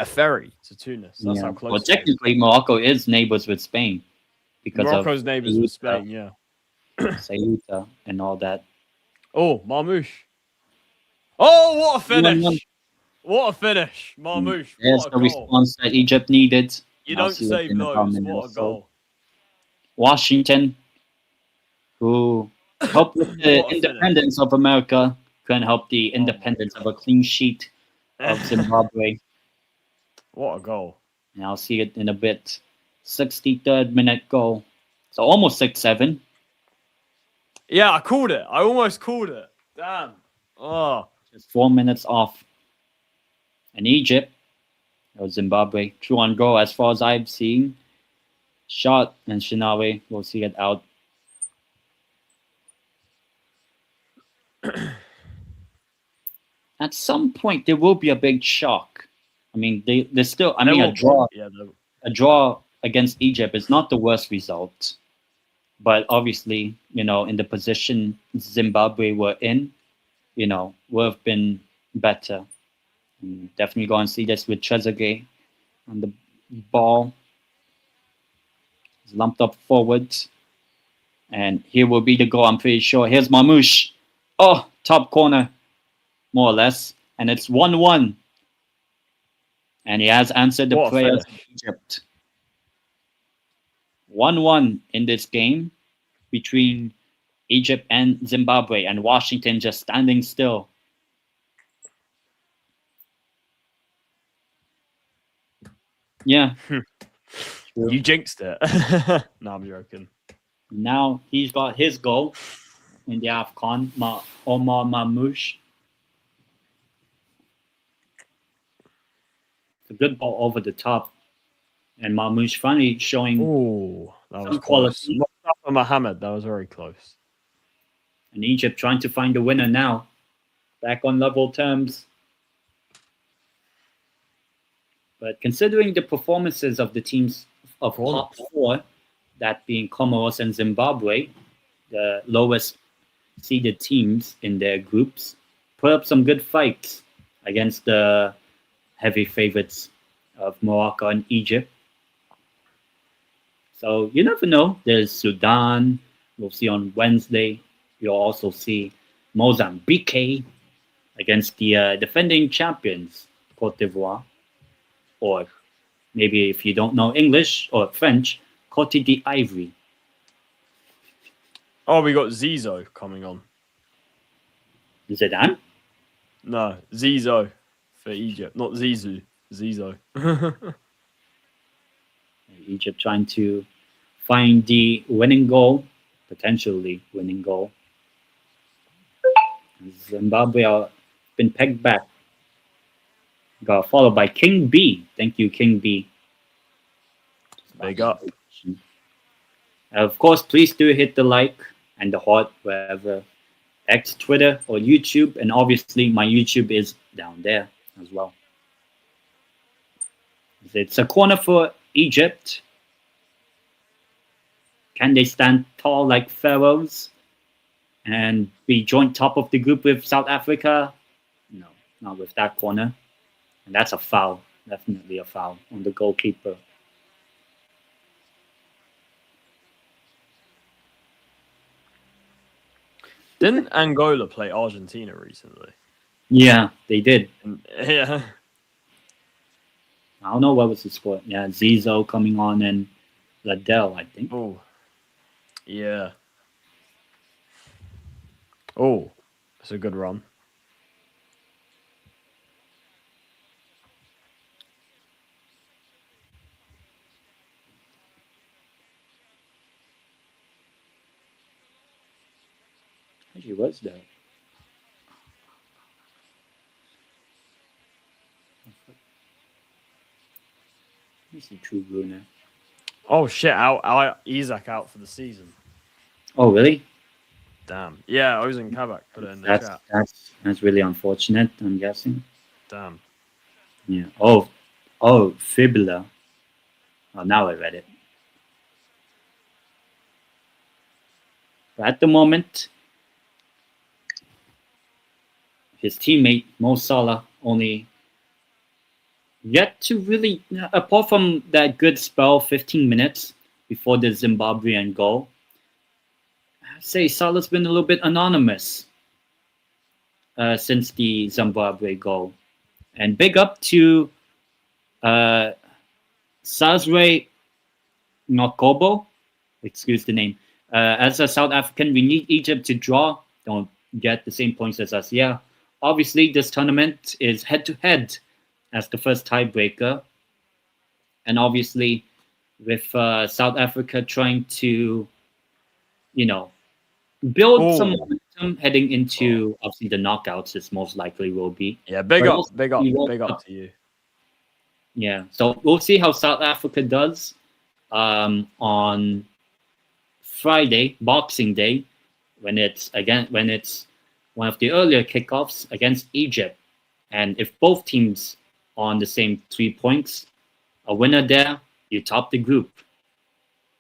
ferry to Tunis. That's how close.
Well, technically, Morocco is neighbours with Spain because
Morocco's neighbours with Spain. Yeah.
Ceuta and all that.
Oh, Marmouche. Oh, what a finish! What a finish, Marmouche.
There's the response that Egypt needed.
You don't save those. What a goal.
Washington, who helped with the independence of America, couldn't help the independence of a clean sheet of Zimbabwe.
What a goal.
And I'll see it in a bit. 63rd minute goal. So almost 6-7.
Yeah, I called it. I almost called it. Damn. Oh.
Just 4 minutes off. And Egypt, or Zimbabwe, true on goal as far as I've seen. Shot and Shinawe will see it out. At some point, there will be a big shock. I mean, they still. I mean, a draw against Egypt is not the worst result, but obviously, in the position Zimbabwe were in, would have been better. And definitely go and see this with Trezeguet on the ball. He's lumped up forwards. And here will be the goal, I'm pretty sure. Here's Mamouche. Oh, top corner, more or less. And it's 1-1. And he has answered the prayers of Egypt. 1-1 in this game between Egypt and Zimbabwe, and Washington just standing still. Yeah.
You jinxed it. No, I'm joking.
Now he's got his goal in the AFCON, Omar Mamouche. It's a good ball over the top. And Mamouche finally showing
that
some quality.
Mustafa Mohammed, that was very close.
And Egypt trying to find the winner now. Back on level terms. But considering the performances of the teams of top four, that being Comoros and Zimbabwe, the lowest seeded teams in their groups, put up some good fights against the heavy favorites of Morocco and Egypt. So you never know. There's Sudan. We'll see on Wednesday. You'll also see Mozambique against the defending champions, Cote d'Ivoire. Or maybe if you don't know English or French, Cote d'Ivoire.
Oh, we got Zizo coming on.
Zidane?
No, Zizo for Egypt, not Zizou. Zizo.
Egypt trying to find the winning goal, potentially winning goal. Zimbabwe have been pegged back. Got followed by King B. Thank you, King B.
Big up.
Of course, please do hit the like and the heart wherever X, Twitter, or YouTube. And obviously, my YouTube is down there as well. It's a corner for Egypt. Can they stand tall like pharaohs and be joint top of the group with South Africa? No, not with that corner. And that's a foul. Definitely a foul on the goalkeeper.
Didn't Angola play Argentina recently?
Yeah, they did.
Yeah.
I don't know what was the score. Yeah, Zizo coming on and Ladell, I think.
Oh, yeah. Oh, it's a good run.
Actually, was that? Let me see True Bruno.
Oh shit! Isaac out for the season.
Oh really?
Damn. Yeah, Ozan Kabak put it in the chat.
That's really unfortunate. I'm guessing.
Damn.
Yeah. Oh, fibula. Oh, now I read it. But at the moment, his teammate Mo Salah only yet to really, apart from that good spell, 15 minutes before the Zimbabwean goal, I'd say Salah's been a little bit anonymous since the Zimbabwe goal. And big up to Sazwe Nokobo, excuse the name. As a South African, we need Egypt to draw. Don't get the same points as us. Yeah, obviously this tournament is head-to-head as the first tiebreaker. And obviously with South Africa trying to, you know, build some
Oh,
momentum heading into obviously the knockouts. Is most likely will be.
yeah, big
But
up,
also
big up,
the World
big up
Cup.
to you.
Yeah, so we'll see how South Africa does on Friday, Boxing Day, when it's one of the earlier kickoffs against Egypt. And if both teams are on the same 3 points, a winner there, you top the group.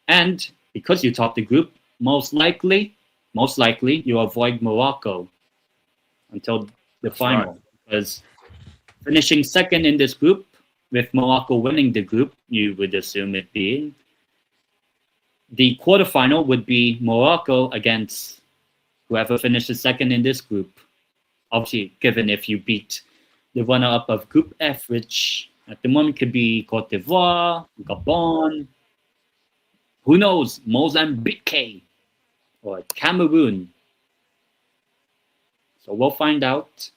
And because you top the group, most likely you avoid Morocco until the
That's right.
final. Because finishing second in this group, with Morocco winning the group, you would assume it being the quarterfinal would be Morocco against whoever finishes second in this group. Obviously, given if you beat the runner-up of Group F, which at the moment could be Cote d'Ivoire, Gabon, who knows, Mozambique or Cameroon. So we'll find out.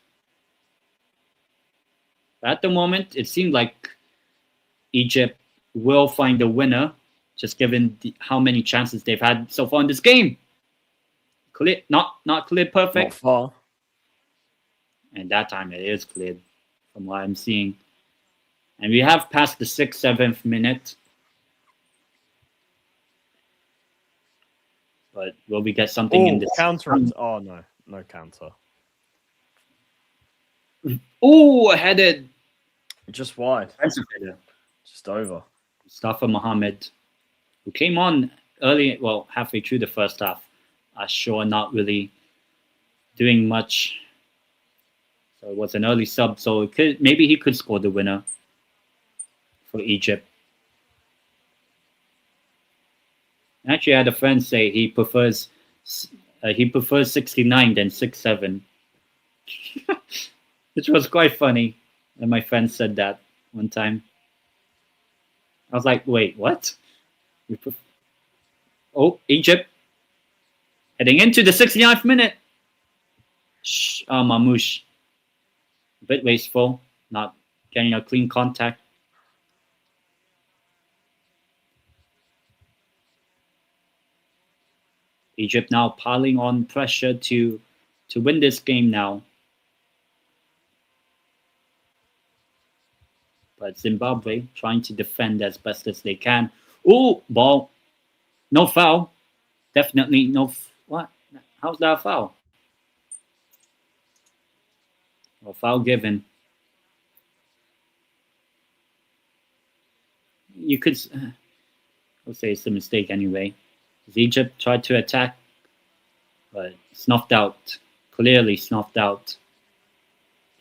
At the moment, it seemed like Egypt will find a winner, just given how many chances they've had so far in this game. Clear, not clear
Not
perfect,
far.
and that time it is cleared from what I'm seeing. And we have passed the 6th, 7th minute. But will we get something in
Oh,
this?
counter it. Oh no, no counter.
Oh, headed.
Just wide.
Defensive header.
Just over.
Mustafa Mohammed, who came on early, well, halfway through the first half. Sure, not really doing much. So it was an early sub. So maybe he could score the winner for Egypt. Actually, I had a friend say he prefers 69 than 6-7, which was quite funny. And my friend said that one time. I was like, wait, what? Oh, Egypt heading into the 69th minute. Mamouche, a bit wasteful, not getting a clean contact. Egypt now piling on pressure to win this game now. But Zimbabwe trying to defend as best as they can. Oh, ball. No foul. Definitely no. What? How's that a foul? Well, foul given. You could. I'll say it's a mistake anyway. Egypt tried to attack, but snuffed out. Clearly snuffed out.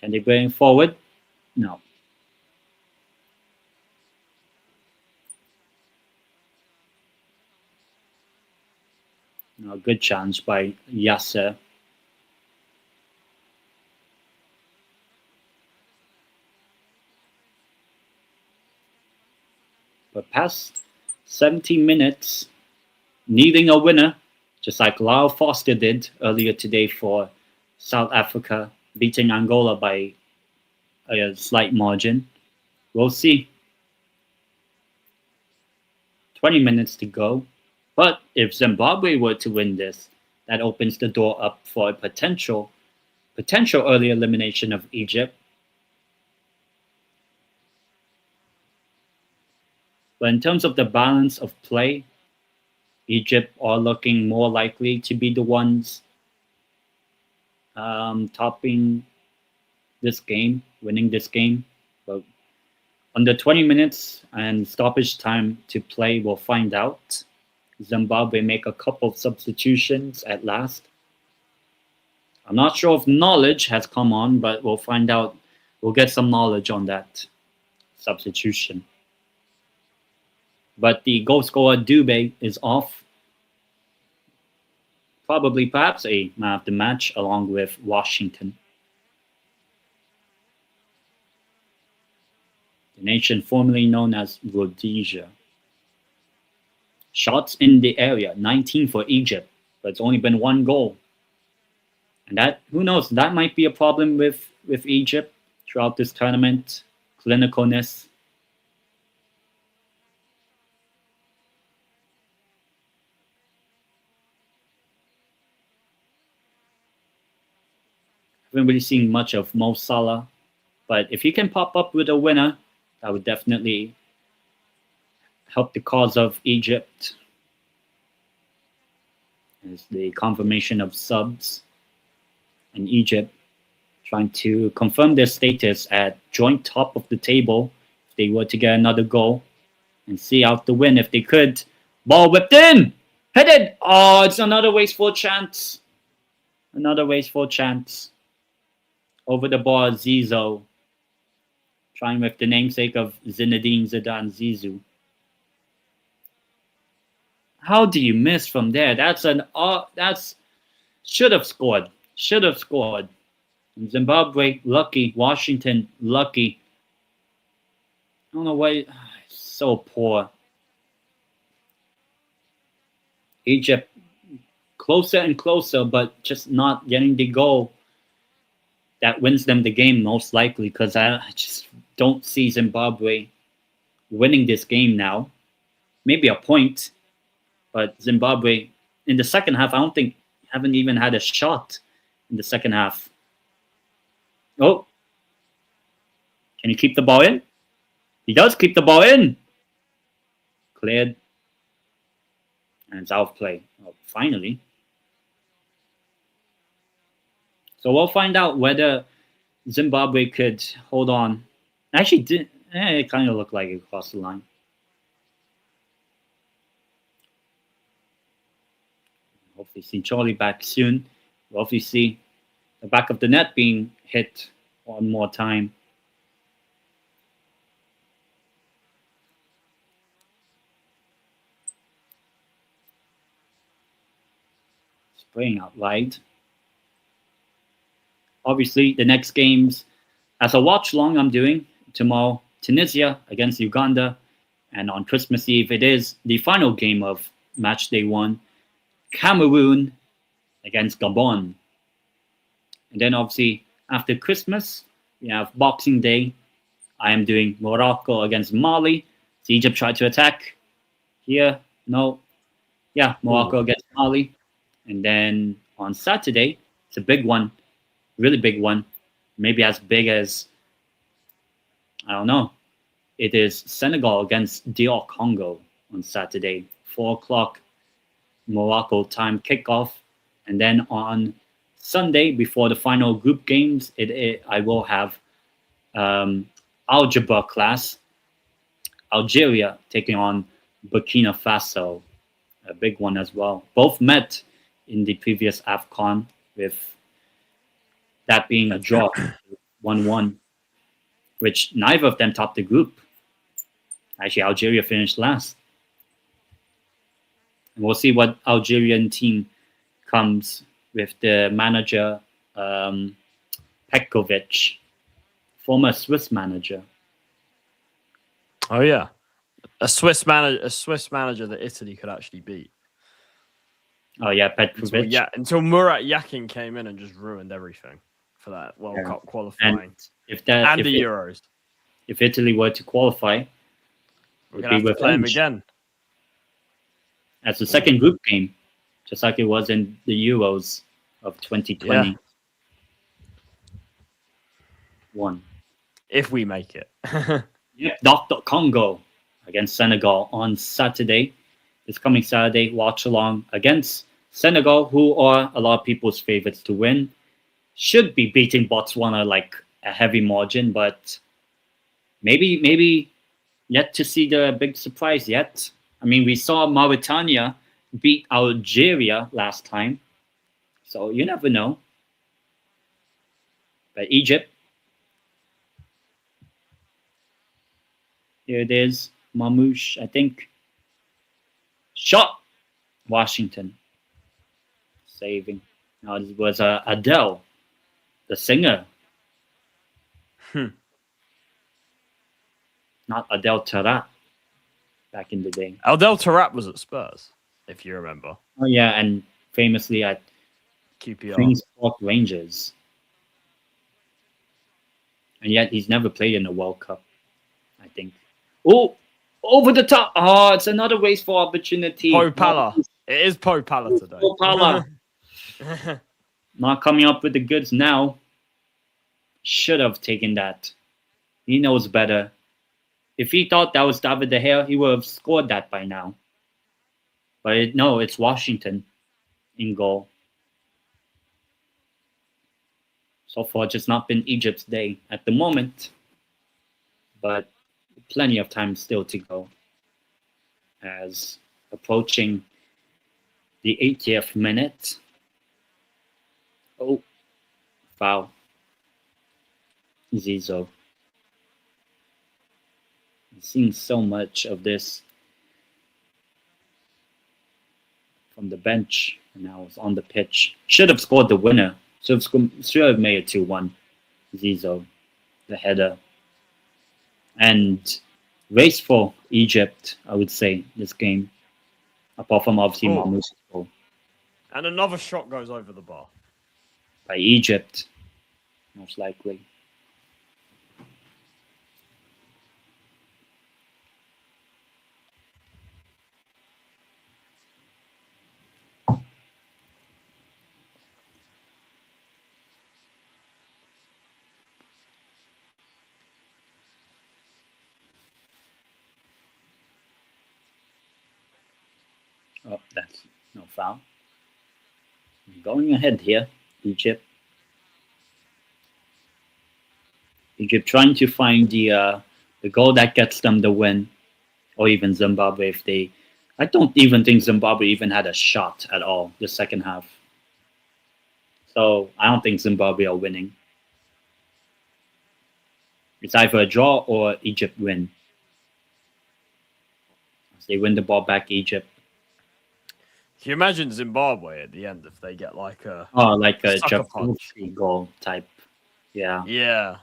Can they bring forward? No. No, good challenge by Yasser. But past 17 minutes, needing a winner, just like Lyle Foster did earlier today for South Africa, beating Angola by a slight margin. We'll see. 20 minutes to go. But if Zimbabwe were to win this, that opens the door up for a potential early elimination of Egypt. But in terms of the balance of play, Egypt are looking more likely to be the ones topping this game, winning this game. But under 20 minutes and stoppage time to play, we'll find out. Zimbabwe make a couple of substitutions at last. I'm not sure if knowledge has come on, but we'll find out. We'll get some knowledge on that substitution. But the goal scorer Dube is off. Probably perhaps a man of the match along with Washington. The nation formerly known as Rhodesia. Shots in the area, 19 for Egypt, but it's only been one goal. And that, who knows, that might be a problem with Egypt throughout this tournament. Clinicalness. Haven't really seen much of Mo Salah, but if he can pop up with a winner, that would definitely help the cause of Egypt. Is the confirmation of subs in Egypt trying to confirm their status at joint top of the table if they were to get another goal and see out the win if they could. Ball whipped in! Headed! Oh, it's another wasteful chance. Another wasteful chance. Over the ball, Zizou. Trying with the namesake of Zinedine Zidane, Zizou. How do you miss from there? That's should have scored. Should have scored. Zimbabwe lucky. Washington lucky. I don't know why. So poor. Egypt closer and closer, but just not getting the goal that wins them the game most likely. Because I just don't see Zimbabwe winning this game now. Maybe a point. But Zimbabwe, in the second half, I don't think haven't even had a shot in the second half. Oh, can he keep the ball in? He does keep the ball in. Cleared. And it's out of play. Oh, finally. So we'll find out whether Zimbabwe could hold on. Actually, it kind of looked like it crossed the line. Hopefully see Charlie back soon. We'll hopefully see the back of the net being hit one more time. Spraying out wide. Obviously, the next games, as a watch long I'm doing tomorrow, Tunisia against Uganda. And on Christmas Eve, it is the final game of match day 1. Cameroon against Gabon. And then obviously after Christmas, we have Boxing Day. I am doing Morocco against Mali. So Egypt tried to attack. Here, no. Yeah, Morocco against Mali. And then on Saturday, it's a big one. Really big one. Maybe as big as, I don't know. It is Senegal against DR Congo on Saturday. 4 o'clock Morocco time kickoff. And then on Sunday, before the final group games, I will have algebra class. Algeria taking on Burkina Faso. A big one as well. Both met in the previous AFCON, with that being a draw, 1-1, which neither of them topped the group. Actually, Algeria finished last. And we'll see what Algerian team comes with the manager, Petkovic, former Swiss manager.
Oh yeah, a Swiss manager that Italy could actually beat.
Oh yeah, Petkovic.
Until Murat Yakin came in and just ruined everything for that World Cup qualifying
and
the
Euros. If Italy were to qualify,
we're gonna have to play them again.
As the second group game, just like it was in the Euros of 2020. One.
If we make it.
Yep, Dr. Congo against Senegal on Saturday. This coming Saturday, Watchalong against Senegal, who are a lot of people's favorites to win. Should be beating Botswana like a heavy margin, but maybe yet to see the big surprise yet. I mean, we saw Mauritania beat Algeria last time, so you never know. But Egypt, here it is, Mamouche, I think. Shot, Washington, saving. Now it was Adele, the singer. Not Adele Taarabt. Back in the day.
Adel Taarabt was at Spurs, if you remember.
Oh yeah, and famously at
QPR.
Queen's Park Rangers. And yet he's never played in a World Cup, I think. Oh, over the top. Oh, it's another wasteful opportunity.
Popala. It is Popala today.
Popala. Not coming up with the goods now. should have taken that. He knows better. If he thought that was David De Gea, he would have scored that by now. But no, it's Washington in goal. So far, just not been Egypt's day at the moment. But plenty of time still to go. As approaching the 80th minute. Oh, foul. Zizo. I've seen so much of this from the bench, and now it's on the pitch. Should have scored the winner. Should have made it 2-1. Zizo, the header. And race for Egypt, I would say, this game. Apart from obviously Marmous's goal.
And another shot goes over the bar.
By Egypt, most likely. Oh, that's no foul. Going ahead here, Egypt. Egypt trying to find the goal that gets them the win, or even Zimbabwe if they. I don't even think Zimbabwe even had a shot at all the second half. So I don't think Zimbabwe are winning. It's either a draw or Egypt win. As they win the ball back, Egypt.
Can you imagine Zimbabwe at the end if they get like a
sucker punch goal type? Yeah.
Yeah.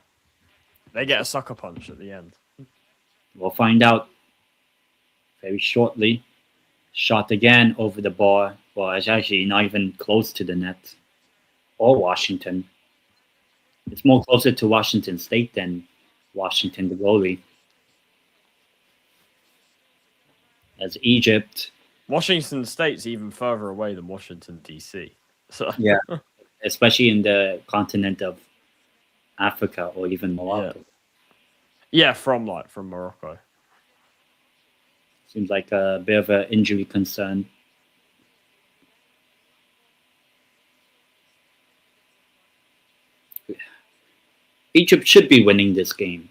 They get a sucker punch at the end.
We'll find out very shortly. Shot again over the bar. Well, it's actually not even close to the net. Or Washington. It's more closer to Washington State than Washington, the goalie. As Egypt.
Washington State's even further away than Washington, D.C. So
yeah, especially in the continent of Africa or even Morocco.
Yeah, from Morocco.
Seems like a bit of an injury concern. Egypt should be winning this game.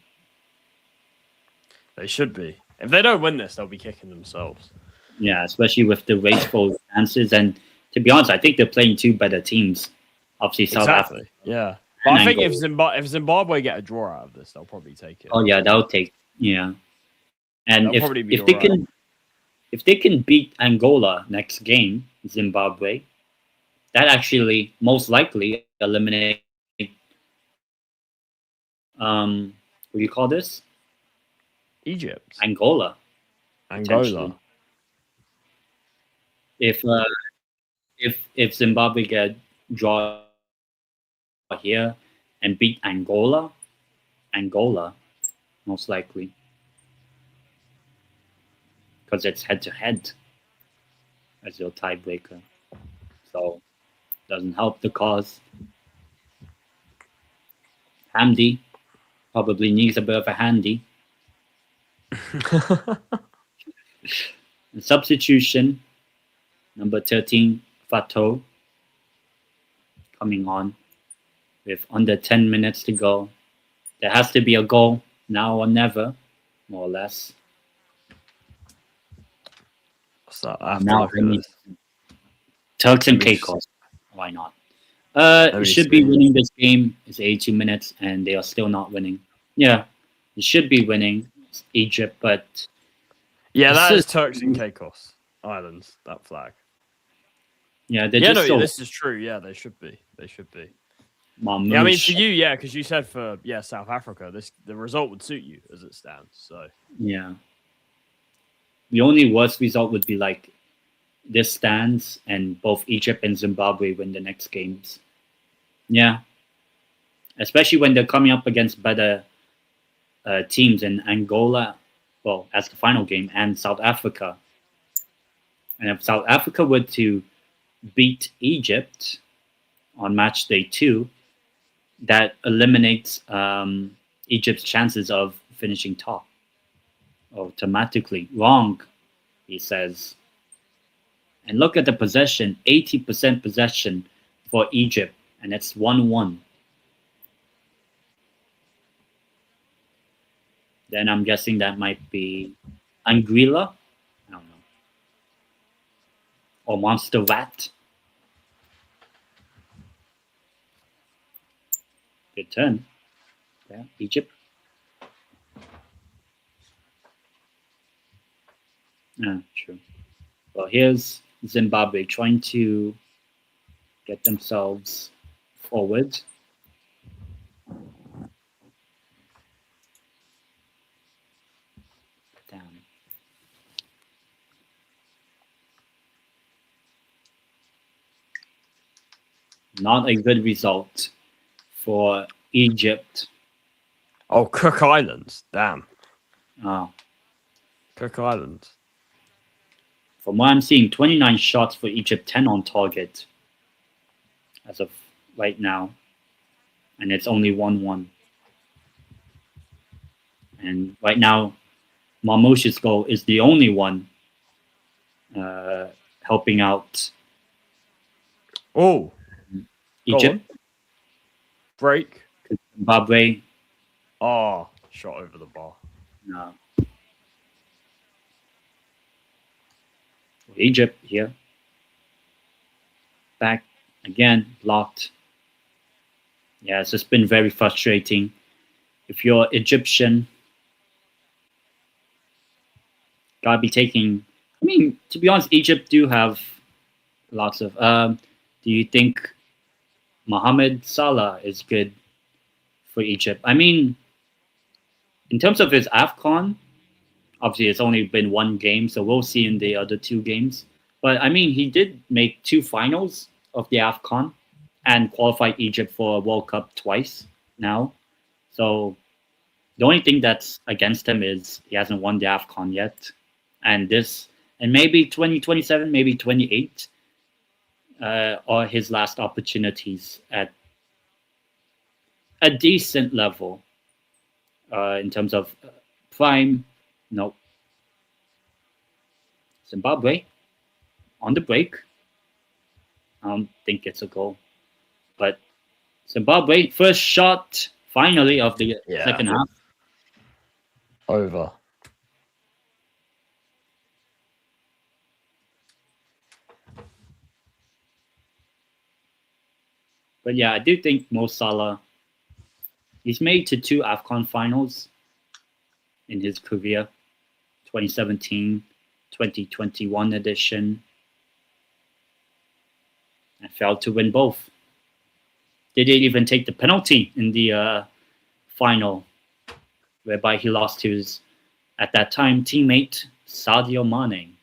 They should be. If they don't win this, they'll be kicking themselves.
Yeah, especially with the raceful stances. And to be honest, I think they're playing two better teams. Obviously, South Africa.
Yeah. But I think if Zimbabwe get a draw out of this, they'll probably take it.
Oh, yeah, they'll take. Yeah. And if they can beat Angola next game, Zimbabwe, that actually most likely eliminate what do you call this?
Egypt.
Angola. If Zimbabwe get draw here and beat Angola, most likely, because it's head to head as your tiebreaker, so doesn't help the cause. Hamdi probably needs a bit of a handy. Substitution. Number 13, Fato, coming on with under 10 minutes to go. There has to be a goal now or never, more or less.
Now
Turks and Caicos. Why not? It should be winning this game. It's 82 minutes, and they are still not winning. Yeah, it should be winning Egypt, but
yeah, that is Turks and Caicos Islands. That flag.
Yeah, this
is true. Yeah, they should be.
Marmouche.
Yeah, I mean for you, because you said for South Africa, the result would suit you as it stands. So
yeah, the only worst result would be like this stands and both Egypt and Zimbabwe win the next games. Yeah, especially when they're coming up against better teams in Angola, well, as the final game, and South Africa. And if South Africa were to beat Egypt on match day 2, that eliminates Egypt's chances of finishing top automatically. Wrong, he says. And look at the possession, 80% possession for Egypt, and it's 1-1. Then I'm guessing that might be Anguilla, I don't know, or Monster Rat. Good turn. Yeah, Egypt. Yeah, true. Well, here's Zimbabwe trying to get themselves forward. Down. Not a good result for Egypt.
Oh, Cook Islands. Damn.
Oh.
Cook Islands.
From what I'm seeing, 29 shots for Egypt, 10 on target as of right now. And it's only 1-1. And right now, Marmoush's goal is the only one helping out
Oh,
Egypt.
Break.
Zimbabwe.
Oh, shot over the bar.
No. Egypt here. Back again, blocked. Yeah, it's just been very frustrating. If you're Egyptian, gotta be taking. I mean, to be honest, Egypt do have lots of. Do you think Mohamed Salah is good for Egypt? I mean, in terms of his AFCON, obviously it's only been one game, so we'll see in the other two games. But I mean, he did make two finals of the AFCON and qualified Egypt for a World Cup twice now. So the only thing that's against him is he hasn't won the AFCON yet. And maybe 2027, maybe 28 are his last opportunities at a decent level in terms of prime. No. Zimbabwe on the break. I don't think it's a goal. But Zimbabwe, first shot finally of the second half.
Over.
But yeah, I do think Mo Salah, he's made to two AFCON finals in his career, 2017, 2021 edition, and failed to win both. They didn't even take the penalty in the final, whereby he lost to his, at that time, teammate Sadio Mane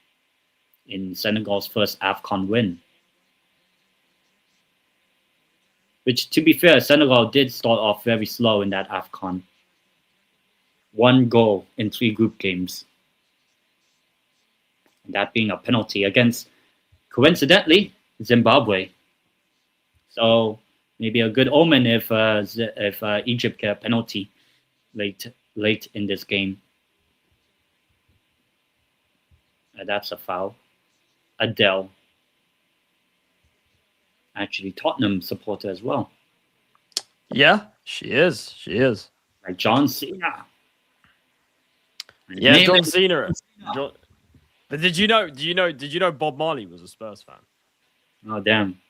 in Senegal's first AFCON win. Which, to be fair, Senegal did start off very slow in that AFCON. One goal in 3 group games. And that being a penalty against, coincidentally, Zimbabwe. So maybe a good omen if Egypt get a penalty late in this game. That's a foul. Adele. Actually, Tottenham supporter as well.
Yeah, she is. She is.
Like John Cena.
Yeah, John Cena. But did you know Bob Marley was a Spurs fan?
Oh damn.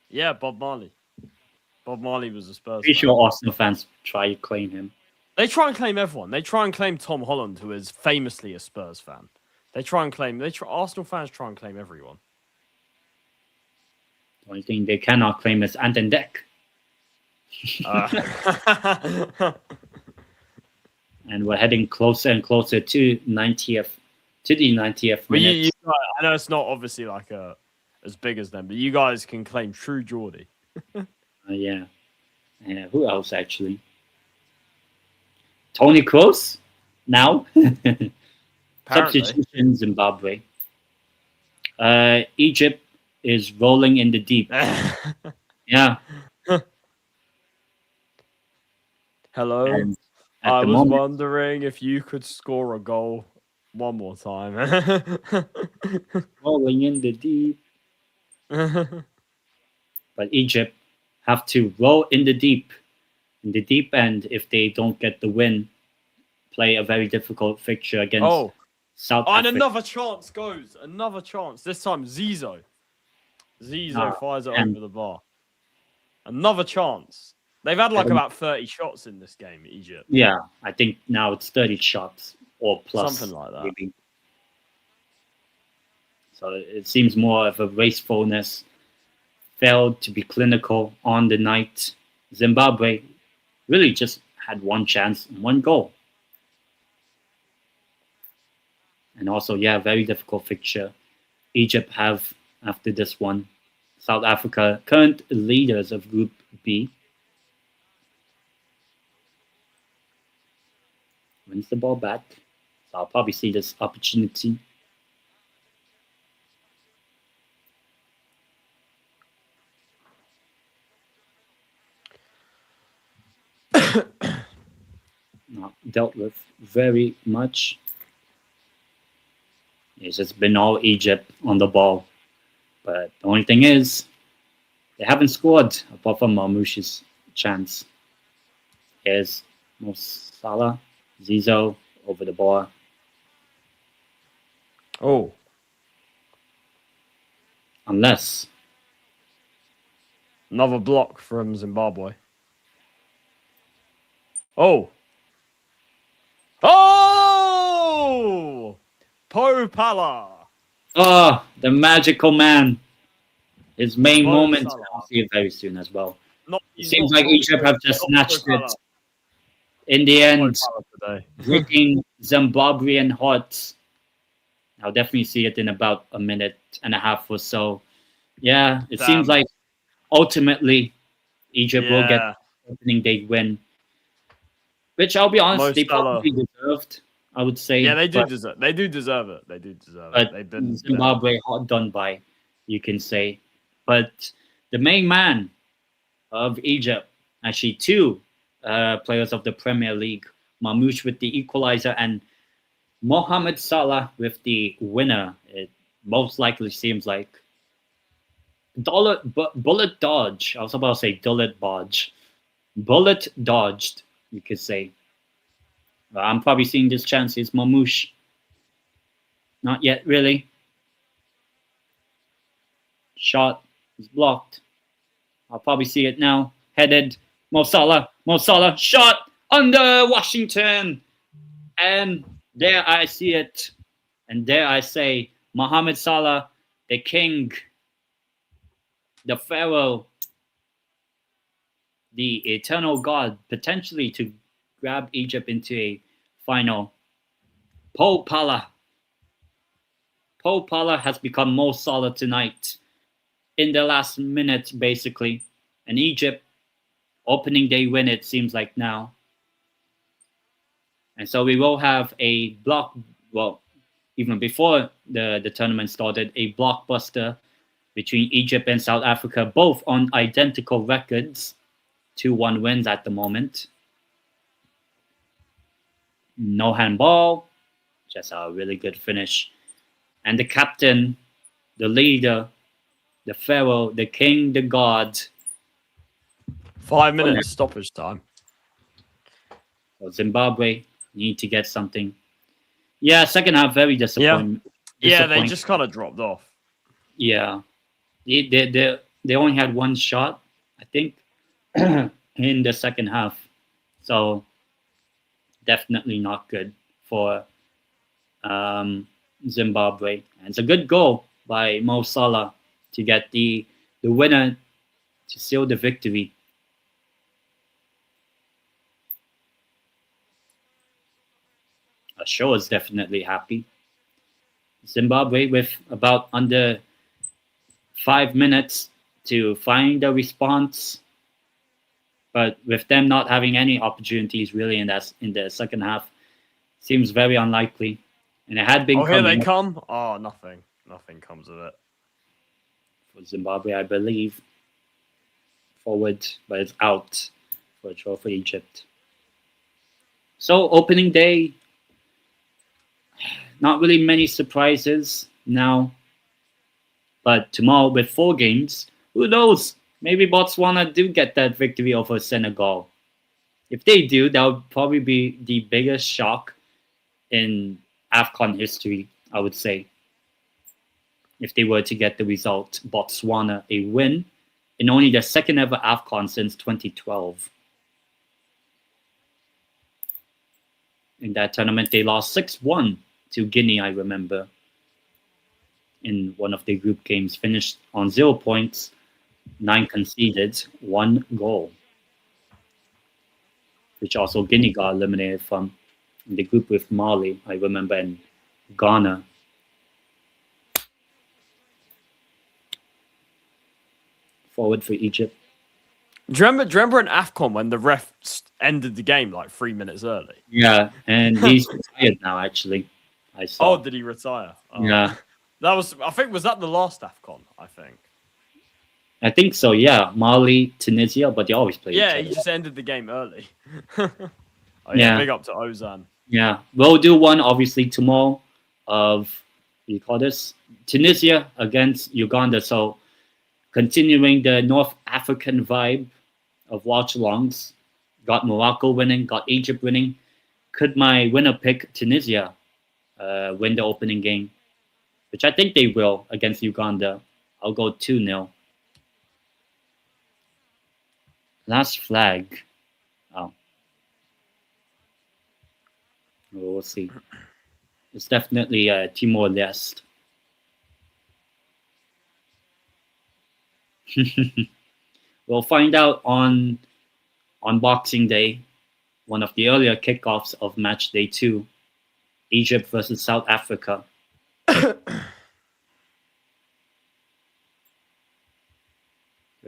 Yeah, Bob Marley. Bob Marley was a Spurs
Pretty
fan.
sure Arsenal fans try to claim him.
They try and claim everyone. They try and claim Tom Holland, who is famously a Spurs fan. Arsenal fans try and claim everyone.
The only thing they cannot claim is Ant and Deck. And we're heading closer and closer to the 90th minute.
I know it's not obviously like as big as them, but you guys can claim True Geordie.
Yeah. Who else actually? Tony Kroos now. Substitution Zimbabwe. Egypt is rolling in the deep. Yeah.
Hello.
And at
I
the
was
moment,
wondering if you could score a goal one more time.
rolling in the deep, but Egypt have to roll in the deep end if they don't get the win. Play a very difficult fixture against
oh,
South
and
Africa.
another chance goes. Another chance. This time, Zizo. Zizo
Ah,
fires it
and
over the bar. Another chance. They've had like
and
about 30 shots in this game, Egypt.
yeah, I think now it's 30 shots or plus,
Something like that.
maybe. So it seems more of a wastefulness. Failed to be clinical on the night. Zimbabwe really just had one chance and one goal. And also, yeah, very difficult fixture. Egypt have, after this one, South Africa, current leaders of Group B, wins the ball back. So I'll probably see this opportunity. Not dealt with very much. It's just been all Egypt on the ball. But the only thing is, they haven't scored apart from Marmoush's chance. Here's Mo Salah, Zizo over the bar.
Oh.
Unless
Another block from Zimbabwe. Oh. Oh! Popala.
the magical man. His main
Mo
moment.
Salah.
I'll see it very soon as well.
Not,
It
he's
seems
not
like Egypt have just
not
snatched
Popala.
it in the end,
Popala today.
breaking Zimbabwean hearts. I'll definitely see it in about a minute and a half or so. Yeah, it seems
Damn.
like ultimately Egypt will get
Yeah.
the opening day win, which I'll be
Mo
honest, they
Salah.
probably deserved. I would say,
Yeah, they do
but,
deserve. They do deserve it. They do deserve it.
but
They've been
Zimbabwe hard done by, you can say. But the main man of Egypt, actually two players of the Premier League, Mamouche with the equalizer and Mohamed Salah with the winner. It most likely seems like bullet dodge. I was about to say bullet dodge. Bullet dodged, you could say. I'm probably seeing this chance is Mamouche. Not yet, really. Shot is blocked. I'll probably see it now. Headed. Mo Salah. Mo Salah. Shot under Washington. And there I see it. And there I say, Mohamed Salah, the king, the pharaoh, the eternal God, potentially to grab Egypt into a final. Paul Pala. Paul Pala has become Mo Salah tonight. In the last minute, basically. And Egypt, opening day win, it seems like now. And so we will have a well, even before the tournament started, a blockbuster between Egypt and South Africa, both on identical records, 2-1 wins at the moment. No handball, just a really good finish. And the captain, the leader, the pharaoh, the king, the god.
5 minutes stoppage time.
So Zimbabwe need to get something. Yeah, second half very disappointing.
Yeah, they just kind of dropped off.
Yeah, they only had one shot, I think, in the second half. So definitely not good for Zimbabwe. And it's a good goal by Mo Salah to get the winner to seal the victory. Shaw is definitely happy. Zimbabwe with about under 5 minutes to find a response, but with them not having any opportunities really in the second half, seems very unlikely. And it had been
Oh, here
coming
they come. Oh, nothing. Nothing comes of it.
for Zimbabwe, I believe. Forward, but it's out for a draw for Egypt. So opening day, not really many surprises now. But tomorrow with 4 games, who knows? Maybe Botswana do get that victory over Senegal. If they do, that would probably be the biggest shock in AFCON history, I would say. If they were to get the result, Botswana a win in only their second ever AFCON since 2012. In that tournament, they lost 6-1 to Guinea, I remember. In one of the group games, finished on 0 points, 9 conceded, 1 goal. Which also Guinea got eliminated from in the group with Mali, I remember, and Ghana. Forward for Egypt.
Do you remember in AFCON when the ref ended the game like 3 minutes early?
Yeah, and he's retired now, actually. I saw.
Oh, did he retire? Oh.
Yeah.
Was that the last AFCON, I think?
I think so, yeah. Mali, Tunisia, but they always play each other.
Yeah, he just ended the game early.
Yeah.
Big up to Ozan.
Yeah. We'll do one, obviously, tomorrow of, what do you call this? Tunisia against Uganda. So, continuing the North African vibe of watchalongs. Got Morocco winning, got Egypt winning. Could my winner pick Tunisia win the opening game? Which I think they will against Uganda. I'll go 2-0. Last flag. Oh. We'll see. It's definitely Timor-Leste. We'll find out on Boxing Day, one of the earlier kickoffs of match day 2, Egypt versus South Africa. We're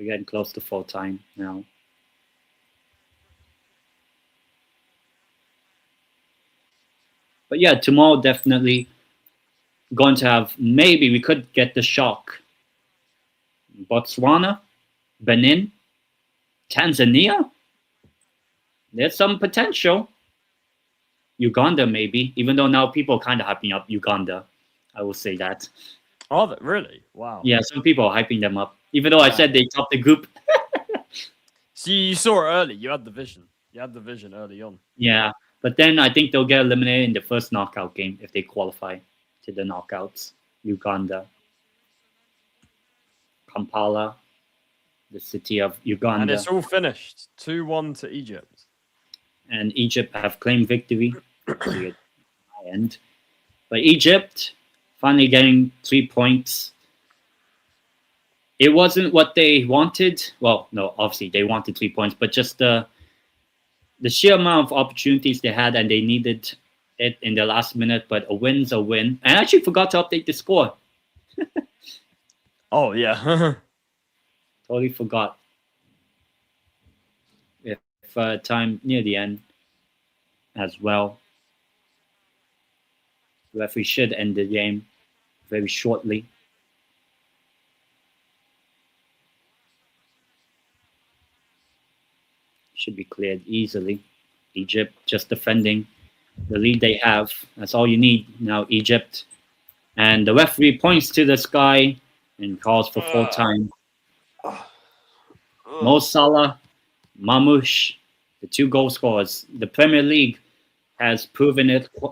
getting close to full time now. But yeah, tomorrow definitely going to have, maybe we could get the shock. Botswana, Benin, Tanzania. There's some potential. Uganda maybe, even though now people are kind of hyping up Uganda. I will say that.
Oh, really? Wow.
Yeah, some people are hyping them up. Even though I said they topped the group.
See, you saw it early. You had the vision. You had the vision early on.
Yeah, but then I think they'll get eliminated in the first knockout game if they qualify to the knockouts. Uganda. Kampala, the city of Uganda.
And it's all finished. 2-1 to Egypt.
And Egypt have claimed victory at the end. But Egypt finally getting 3 points. It wasn't what they wanted. Well, no, obviously they wanted 3 points, but just the sheer amount of opportunities they had, and they needed it in the last minute. But a win's a win. And I actually forgot to update the score.
Oh, yeah.
Totally forgot. If time near the end as well. The referee should end the game very shortly. Should be cleared easily. Egypt just defending the lead they have. That's all you need now, Egypt. And the referee points to the sky and calls for full time. Mo Salah, Mamouche, the 2 goal scorers. The Premier League has proven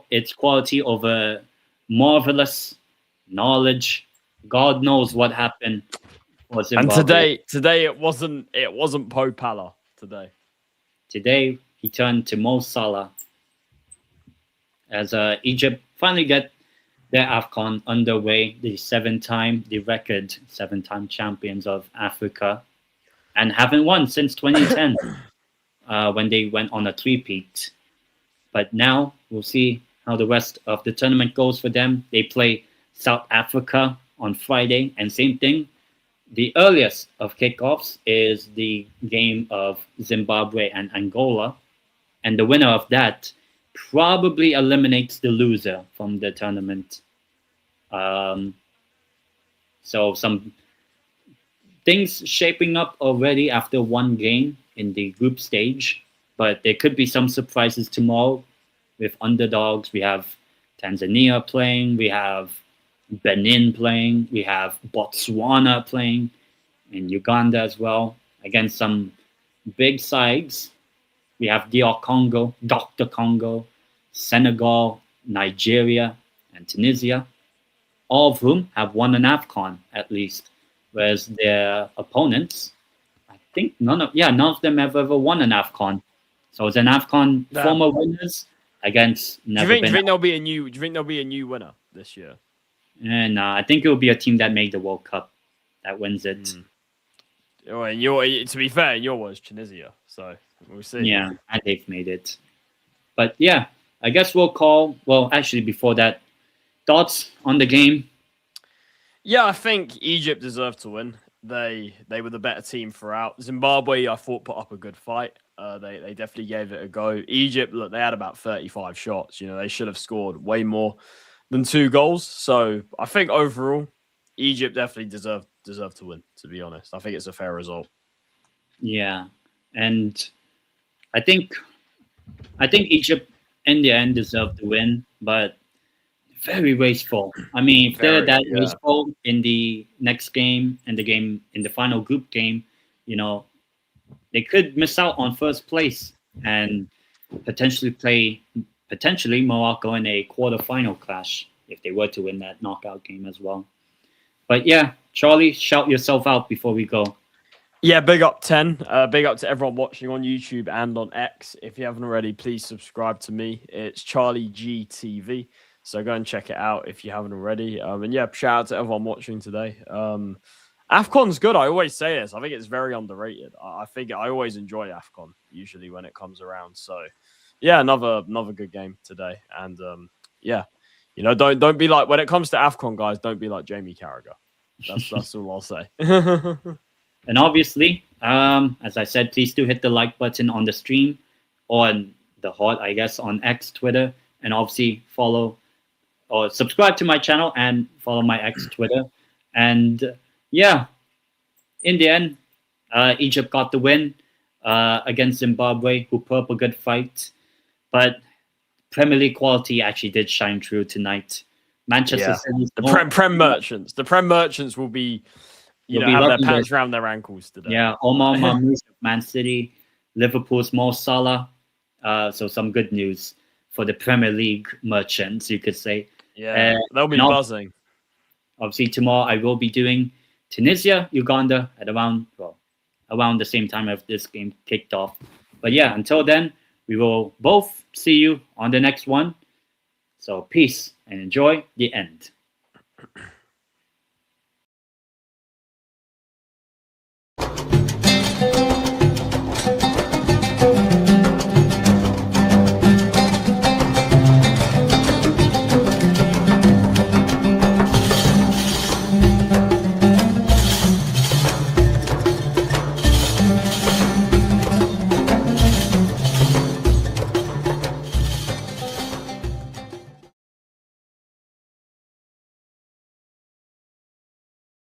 its quality over marvelous knowledge. God knows what happened for Zimbabwe.
And today it wasn't Poe Pala today.
Today he turned to Mo Salah as Egypt finally get their AFCON underway. The record 7-time champions of Africa, and haven't won since 2010 when they went on a 3-peat. But now we'll see how the rest of the tournament goes for them. They play South Africa on Friday, and same thing. The earliest of kickoffs is the game of Zimbabwe and Angola, and the winner of that probably eliminates the loser from the tournament. So some things shaping up already after one game in the group stage, but there could be some surprises tomorrow. with underdogs. We have Tanzania playing, we have Benin playing, we have Botswana playing, and Uganda as well against some big sides. We have DR Congo, Dr. Congo, Senegal, Nigeria, and Tunisia, all of whom have won an AFCON at least, whereas their opponents, I think none of them have ever won an AFCON. So it's an AFCON former winners against
Do you think there'll be a new? Do you think there'll be a new winner this year?
And I think it will be a team that made the World Cup that wins it.
Oh, and to be fair, in your words, Tunisia. So we'll see.
Yeah, and they've made it. But yeah, I guess we'll call. Well, actually, before that, thoughts on the game?
Yeah, I think Egypt deserved to win. They were the better team throughout. Zimbabwe, I thought, put up a good fight. They definitely gave it a go. Egypt, look, they had about 35 shots. They should have scored way more than 2 goals. So I think overall, Egypt definitely deserved to win. To be honest, I think it's a fair result.
Yeah, and I think Egypt in the end deserved to win, but very wasteful. I mean, if they're that wasteful in the next game and in the final group game, they could miss out on first place and potentially play Morocco in a quarterfinal clash if they were to win that knockout game as well. But yeah, Charlie, shout yourself out before we go.
Yeah, big up 10. Big up to everyone watching on YouTube and on X. If you haven't already, please subscribe to me. It's Charlie G TV. So go and check it out if you haven't already. And yeah, shout out to everyone watching today. AFCON's good. I always say this. I think it's very underrated. I think I always enjoy AFCON usually when it comes around. So yeah, another good game today. And yeah, don't be like, when it comes to AFCON, guys, don't be like Jamie Carragher. That's all I'll say.
And obviously, as I said, please do hit the like button on the stream or on the hot, I guess, on X, Twitter, and obviously follow or subscribe to my channel and follow my X, Twitter. And yeah, in the end, Egypt got the win against Zimbabwe, who put up a good fight. But Premier League quality actually did shine through tonight. Manchester City.
The Prem merchants will be, have their pants around their ankles today.
Yeah, Omar Mahmoud of Man City, Liverpool's Mo Salah. So some good news for the Premier League merchants, you could say.
Yeah, they'll be buzzing.
Obviously, tomorrow I will be doing Tunisia, Uganda at around the same time as this game kicked off. But yeah, until then, we will both see you on the next one. So peace and enjoy the end.